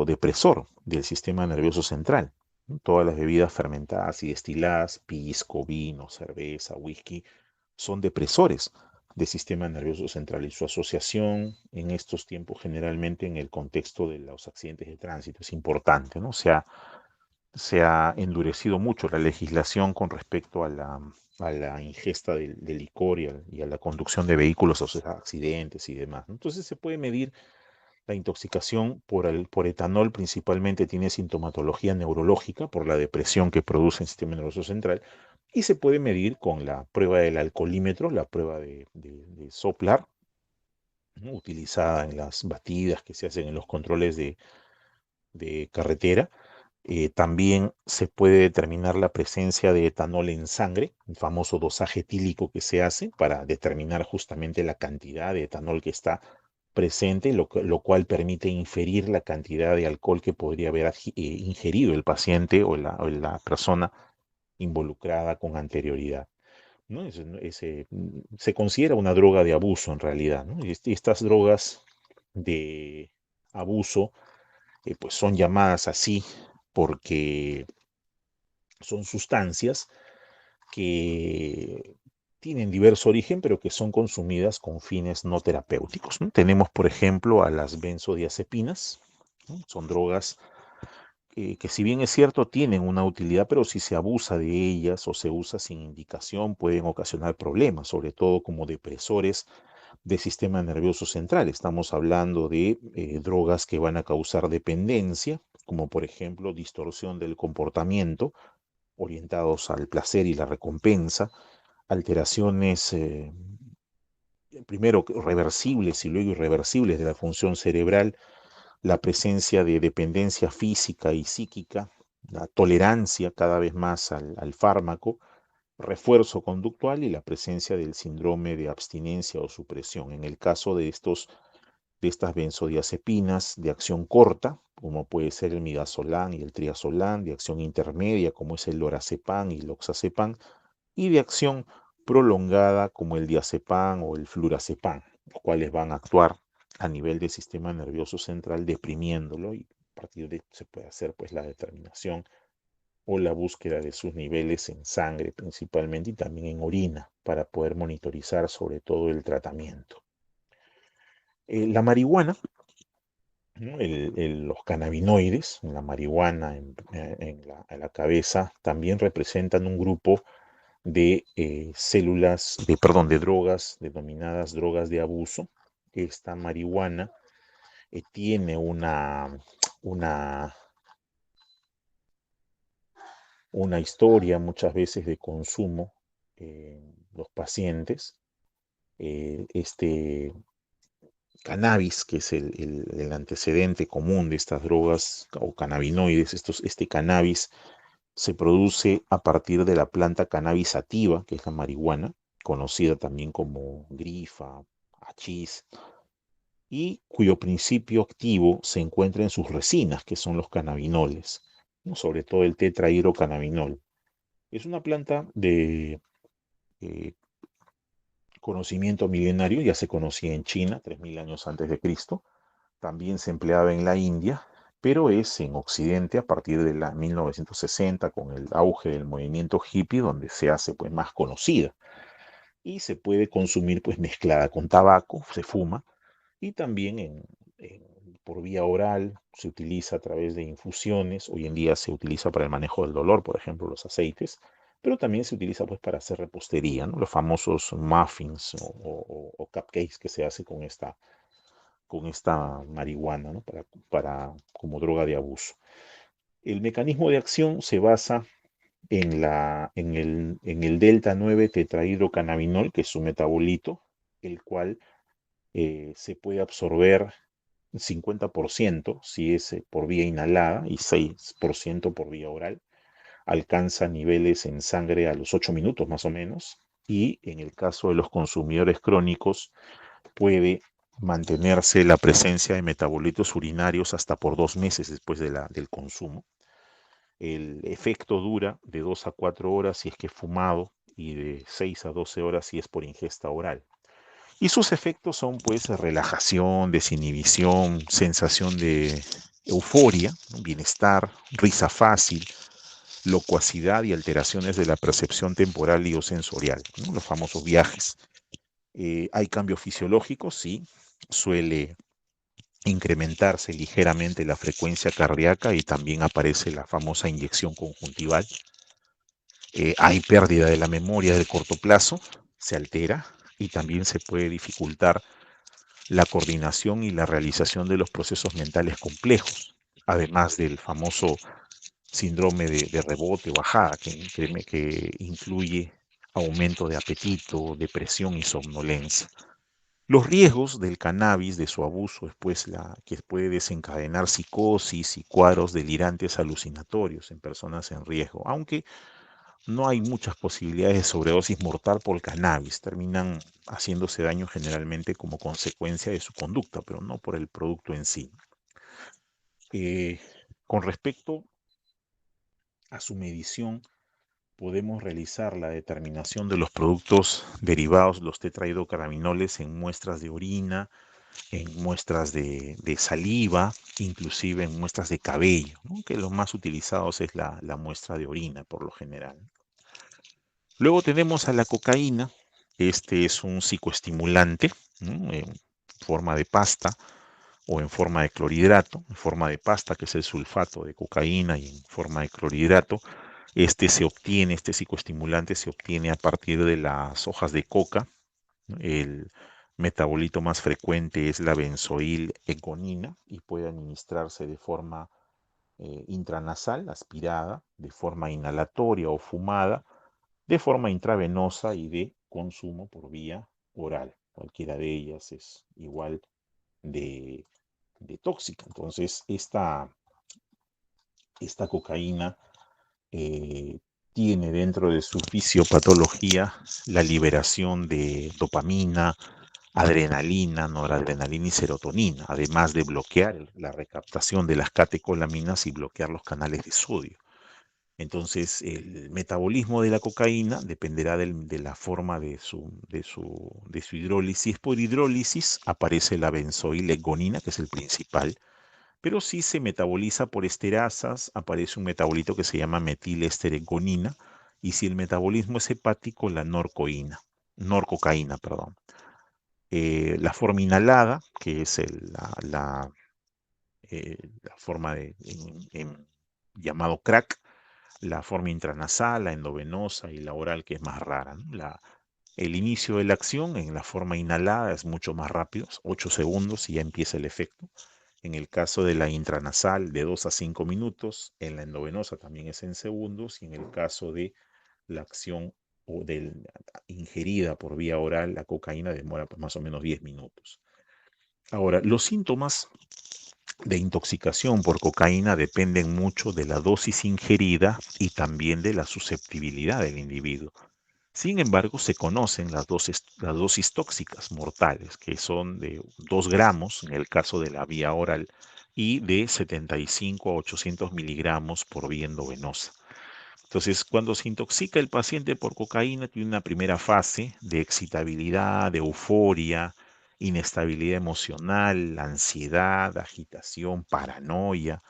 depresor del sistema nervioso central, ¿no? Todas las bebidas fermentadas y destiladas, pisco, vino, cerveza, whisky, son depresores del sistema nervioso central y su asociación en estos tiempos generalmente en el contexto de los accidentes de tránsito es importante, ¿no? Se ha endurecido mucho la legislación con respecto a la ingesta de licor y a la conducción de vehículos asociados a accidentes y demás, ¿no? Entonces se puede medir la intoxicación por etanol, principalmente tiene sintomatología neurológica por la depresión que produce el sistema nervioso central y se puede medir con la prueba del alcoholímetro, la prueba de soplar, ¿no?, utilizada en las batidas que se hacen en los controles de carretera. También se puede determinar la presencia de etanol en sangre, el famoso dosaje etílico que se hace para determinar justamente la cantidad de etanol que está presente, lo cual permite inferir la cantidad de alcohol que podría haber ingerido el paciente o la persona involucrada con anterioridad, ¿no? Se considera una droga de abuso en realidad, ¿no? Y estas drogas de abuso pues son llamadas así porque son sustancias que tienen diverso origen, pero que son consumidas con fines no terapéuticos, ¿no? Tenemos, por ejemplo, a las benzodiazepinas, ¿no? Son drogas que si bien es cierto, tienen una utilidad, pero si se abusa de ellas o se usa sin indicación, pueden ocasionar problemas, sobre todo como depresores del sistema nervioso central. Estamos hablando de drogas que van a causar dependencia, como por ejemplo distorsión del comportamiento, orientados al placer y la recompensa, alteraciones primero reversibles y luego irreversibles de la función cerebral, la presencia de dependencia física y psíquica, la tolerancia cada vez más al fármaco, refuerzo conductual y la presencia del síndrome de abstinencia o supresión. En el caso de estas benzodiazepinas de acción corta, como puede ser el midazolam y el triazolam, de acción intermedia, como es el lorazepam y el oxazepam, y de acción prolongada, como el diazepam o el flurazepam, los cuales van a actuar a nivel del sistema nervioso central, deprimiéndolo, y a partir de se puede hacer pues la determinación o la búsqueda de sus niveles en sangre principalmente y también en orina para poder monitorizar sobre todo el tratamiento. La marihuana, ¿no? Los cannabinoides, la marihuana en la cabeza, también representan un grupo de células, perdón, de drogas denominadas drogas de abuso. Esta marihuana tiene una, una historia muchas veces de consumo en los pacientes. Este cannabis, que es el antecedente común de estas drogas o cannabinoides, este cannabis se produce a partir de la planta cannabis sativa, que es la marihuana, conocida también como grifa, hachís, y cuyo principio activo se encuentra en sus resinas, que son los cannabinoles, ¿no? Sobre todo el tetrahidrocannabinol. Es una planta de eh, conocimiento milenario, ya se conocía en China 3000 años antes de Cristo, también se empleaba en la India, pero es en Occidente a partir de la 1960 con el auge del movimiento hippie donde se hace pues más conocida y se puede consumir pues mezclada con tabaco, se fuma y también por vía oral se utiliza a través de infusiones. Hoy en día se utiliza para el manejo del dolor, por ejemplo, los aceites, pero también se utiliza pues para hacer repostería, ¿no? Los famosos muffins o cupcakes que se hace con esta marihuana, ¿no? Como droga de abuso. El mecanismo de acción se basa en el delta 9 tetrahidrocannabinol, que es su metabolito, el cual se puede absorber 50% si es por vía inhalada y 6% por vía oral. Alcanza niveles en sangre a los 8 minutos más o menos. Y en el caso de los consumidores crónicos, puede mantenerse la presencia de metabolitos urinarios hasta por 2 meses después del consumo. El efecto dura de 2 a 4 horas si es que es fumado y de 6 a 12 horas si es por ingesta oral. Y sus efectos son pues relajación, desinhibición, sensación de euforia, ¿no? Bienestar, risa fácil, locuacidad y alteraciones de la percepción temporal y o sensorial, ¿no? Los famosos viajes. Hay cambios fisiológicos, sí, suele incrementarse ligeramente la frecuencia cardíaca y también aparece la famosa inyección conjuntival. Hay pérdida de la memoria del corto plazo, se altera y también se puede dificultar la coordinación y la realización de los procesos mentales complejos, además del famoso síndrome de rebote o bajada, que incluye aumento de apetito, depresión y somnolencia. Los riesgos del cannabis, de su abuso, después que puede desencadenar psicosis y cuadros delirantes alucinatorios en personas en riesgo, aunque no hay muchas posibilidades de sobredosis mortal por cannabis, terminan haciéndose daño generalmente como consecuencia de su conducta, pero no por el producto en sí. Eh, con respecto a su medición, podemos realizar la determinación de los productos derivados, los tetrahidrocannabinoles, en muestras de orina, en muestras de saliva, inclusive en muestras de cabello, ¿no? Que los más utilizados es la muestra de orina por lo general. Luego tenemos a la cocaína. Este es un psicoestimulante, ¿no? En forma de pasta, o en forma de clorhidrato, en forma de pasta, que es el sulfato de cocaína, y en forma de clorhidrato. Este psicoestimulante se obtiene a partir de las hojas de coca. El metabolito más frecuente es la benzoilegonina y puede administrarse de forma intranasal, aspirada, de forma inhalatoria o fumada, de forma intravenosa y de consumo por vía oral. Cualquiera de ellas es igual de, de tóxica. Entonces, esta cocaína eh, tiene dentro de su fisiopatología la liberación de dopamina, adrenalina, noradrenalina y serotonina, además de bloquear la recaptación de las catecolaminas y bloquear los canales de sodio. Entonces, el metabolismo de la cocaína dependerá de la forma de su hidrólisis. Por hidrólisis aparece la benzoilegonina, que es el principal, pero si se metaboliza por esterasas, aparece un metabolito que se llama metilesteregonina, y si el metabolismo es hepático, la norcocaína, perdón. La forma inhalada, que es la forma llamado crack, la forma intranasal, la endovenosa y la oral, que es más rara, ¿no? El inicio de la acción en la forma inhalada es mucho más rápido, 8 segundos y ya empieza el efecto. En el caso de la intranasal, de 2 a 5 minutos. En la endovenosa también es en segundos. Y en el caso de la acción o ingerida por vía oral, la cocaína demora pues, más o menos 10 minutos. Ahora, los síntomas de intoxicación por cocaína dependen mucho de la dosis ingerida y también de la susceptibilidad del individuo. Sin embargo, se conocen las dosis tóxicas mortales, que son de 2 gramos en el caso de la vía oral y de 75 a 800 miligramos por vía endovenosa. Entonces, cuando se intoxica el paciente por cocaína, tiene una primera fase de excitabilidad, de euforia, inestabilidad emocional, ansiedad, agitación, paranoia.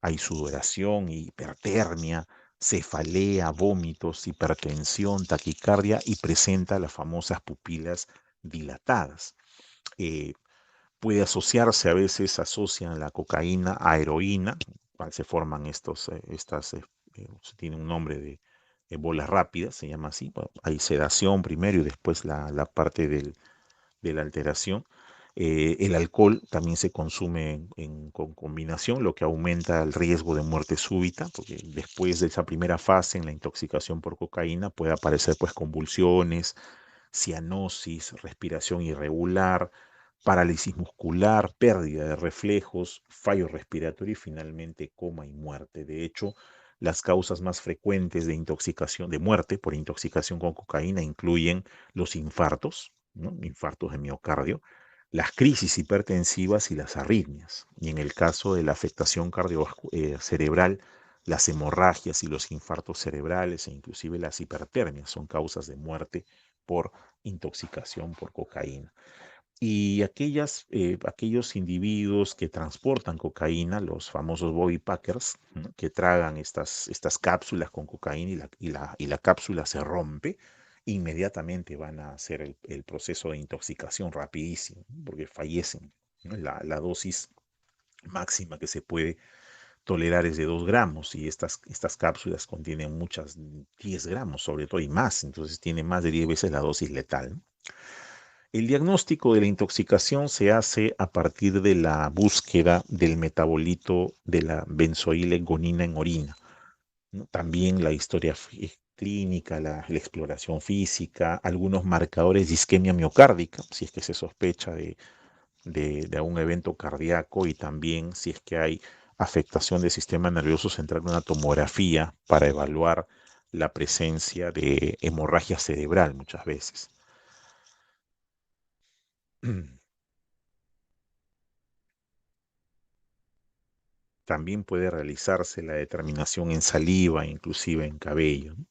Hay sudoración, hipertermia, cefalea, vómitos, hipertensión, taquicardia y presenta las famosas pupilas dilatadas. Eh, Puede asociarse, a veces asocian la cocaína a heroína, cual se forman se tiene un nombre de bolas rápidas, se llama así. Bueno, hay sedación primero y después la parte de la alteración. El alcohol también se consume con combinación, lo que aumenta el riesgo de muerte súbita, porque después de esa primera fase en la intoxicación por cocaína puede aparecer pues convulsiones, cianosis, respiración irregular, parálisis muscular, pérdida de reflejos, fallo respiratorio y finalmente coma y muerte. De hecho, las causas más frecuentes de intoxicación, de muerte por intoxicación con cocaína incluyen los infartos, ¿no? Infartos de miocardio, las crisis hipertensivas y las arritmias. Y en el caso de la afectación cerebral, las hemorragias y los infartos cerebrales e inclusive las hipertermias son causas de muerte por intoxicación por cocaína. Y aquellos individuos que transportan cocaína, los famosos body packers, ¿no? Que tragan estas cápsulas con cocaína y la cápsula se rompe, inmediatamente van a hacer el proceso de intoxicación rapidísimo, ¿no? Porque fallecen, ¿no? La dosis máxima que se puede tolerar es de 2 gramos y estas cápsulas contienen 10 gramos sobre todo y más, entonces tiene más de 10 veces la dosis letal, ¿no? El diagnóstico de la intoxicación se hace a partir de la búsqueda del metabolito de la benzoilegonina en orina, ¿no? También la historia clínica, la exploración física, algunos marcadores de isquemia miocárdica, si es que se sospecha de algún evento cardíaco, y también si es que hay afectación del sistema nervioso central, una tomografía para evaluar la presencia de hemorragia cerebral muchas veces. También puede realizarse la determinación en saliva, inclusive en cabello, ¿no?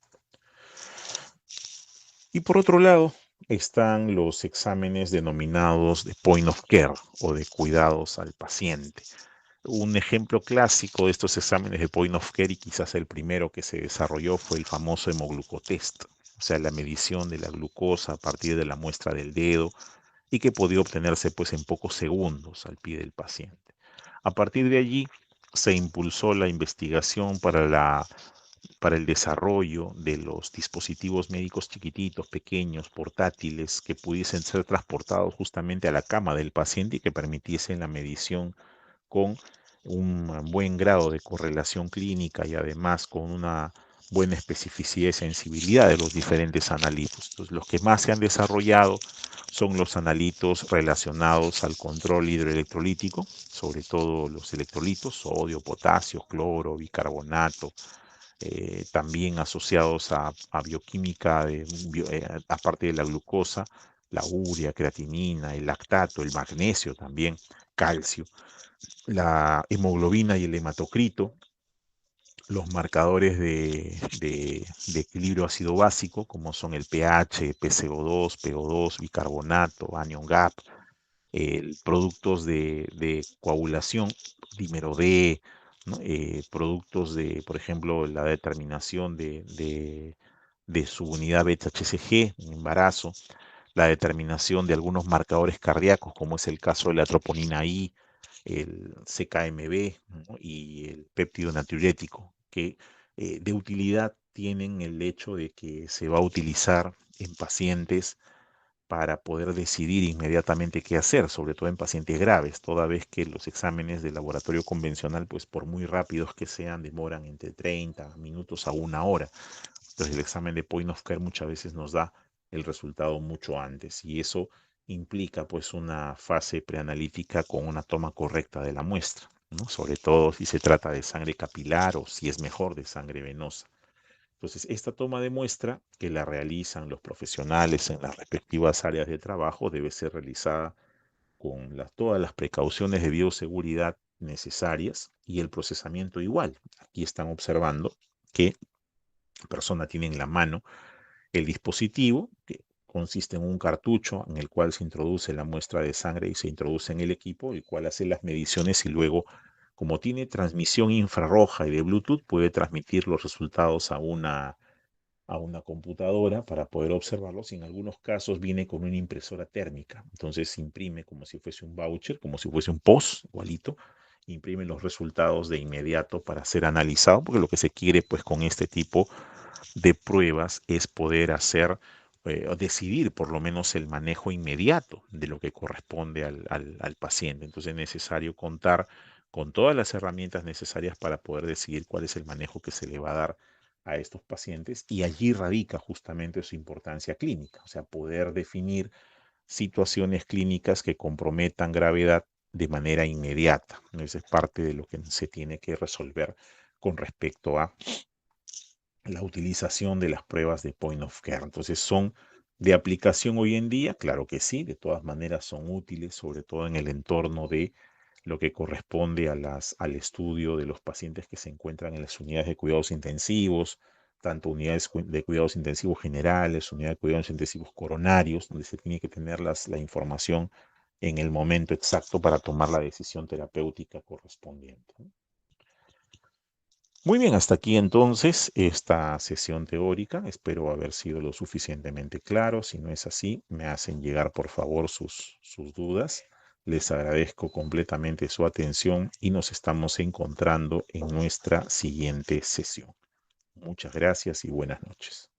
Y por otro lado, están los exámenes denominados de point of care o de cuidados al paciente. Un ejemplo clásico de estos exámenes de point of care, y quizás el primero que se desarrolló, fue el famoso hemoglucotest, o sea, la medición de la glucosa a partir de la muestra del dedo y que podía obtenerse pues en pocos segundos al pie del paciente. A partir de allí se impulsó la investigación para el desarrollo de los dispositivos médicos chiquititos, pequeños, portátiles, que pudiesen ser transportados justamente a la cama del paciente y que permitiesen la medición con un buen grado de correlación clínica y además con una buena especificidad y sensibilidad de los diferentes analitos. Entonces, los que más se han desarrollado son los analitos relacionados al control hidroelectrolítico, sobre todo los electrolitos, sodio, potasio, cloro, bicarbonato, también asociados a bioquímica, aparte de la glucosa, la urea, creatinina, el lactato, el magnesio también, calcio, la hemoglobina y el hematocrito, los marcadores de equilibrio ácido básico, como son el pH, PCO2, PO2, bicarbonato, anion gap, productos de coagulación, dímero D, ¿no? Productos de, por ejemplo, la determinación de su unidad beta-HCG en embarazo, la determinación de algunos marcadores cardíacos, como es el caso de la troponina I, el CKMB, ¿no? Y el péptido natriurético, que de utilidad tienen el hecho de que se va a utilizar en pacientes para poder decidir inmediatamente qué hacer, sobre todo en pacientes graves, toda vez que los exámenes de laboratorio convencional, pues por muy rápidos que sean, demoran entre 30 minutos a una hora. Entonces el examen de point of care muchas veces nos da el resultado mucho antes y eso implica pues una fase preanalítica con una toma correcta de la muestra, ¿no? Sobre todo si se trata de sangre capilar o si es mejor de sangre venosa. Entonces, esta toma de muestra que la realizan los profesionales en las respectivas áreas de trabajo debe ser realizada con todas las precauciones de bioseguridad necesarias y el procesamiento igual. Aquí están observando que la persona tiene en la mano el dispositivo, que consiste en un cartucho en el cual se introduce la muestra de sangre y se introduce en el equipo, el cual hace las mediciones y luego, como tiene transmisión infrarroja y de Bluetooth, puede transmitir los resultados a una computadora para poder observarlos y en algunos casos viene con una impresora térmica. Entonces se imprime como si fuese un voucher, como si fuese un POS, igualito, imprime los resultados de inmediato para ser analizado, porque lo que se quiere pues con este tipo de pruebas es poder hacer o decidir por lo menos el manejo inmediato de lo que corresponde al paciente. Entonces es necesario contar con todas las herramientas necesarias para poder decidir cuál es el manejo que se le va a dar a estos pacientes y allí radica justamente su importancia clínica, o sea, poder definir situaciones clínicas que comprometan gravedad de manera inmediata. Esa es parte de lo que se tiene que resolver con respecto a la utilización de las pruebas de point of care. Entonces, ¿son de aplicación hoy en día? Claro que sí, de todas maneras son útiles, sobre todo en el entorno de lo que corresponde al estudio de los pacientes que se encuentran en las unidades de cuidados intensivos, tanto unidades de cuidados intensivos generales, unidades de cuidados intensivos coronarios, donde se tiene que tener la información en el momento exacto para tomar la decisión terapéutica correspondiente, ¿no? Muy bien, hasta aquí entonces esta sesión teórica. Espero haber sido lo suficientemente claro. Si no es así, me hacen llegar por favor sus dudas. Les agradezco completamente su atención y nos estamos encontrando en nuestra siguiente sesión. Muchas gracias y buenas noches.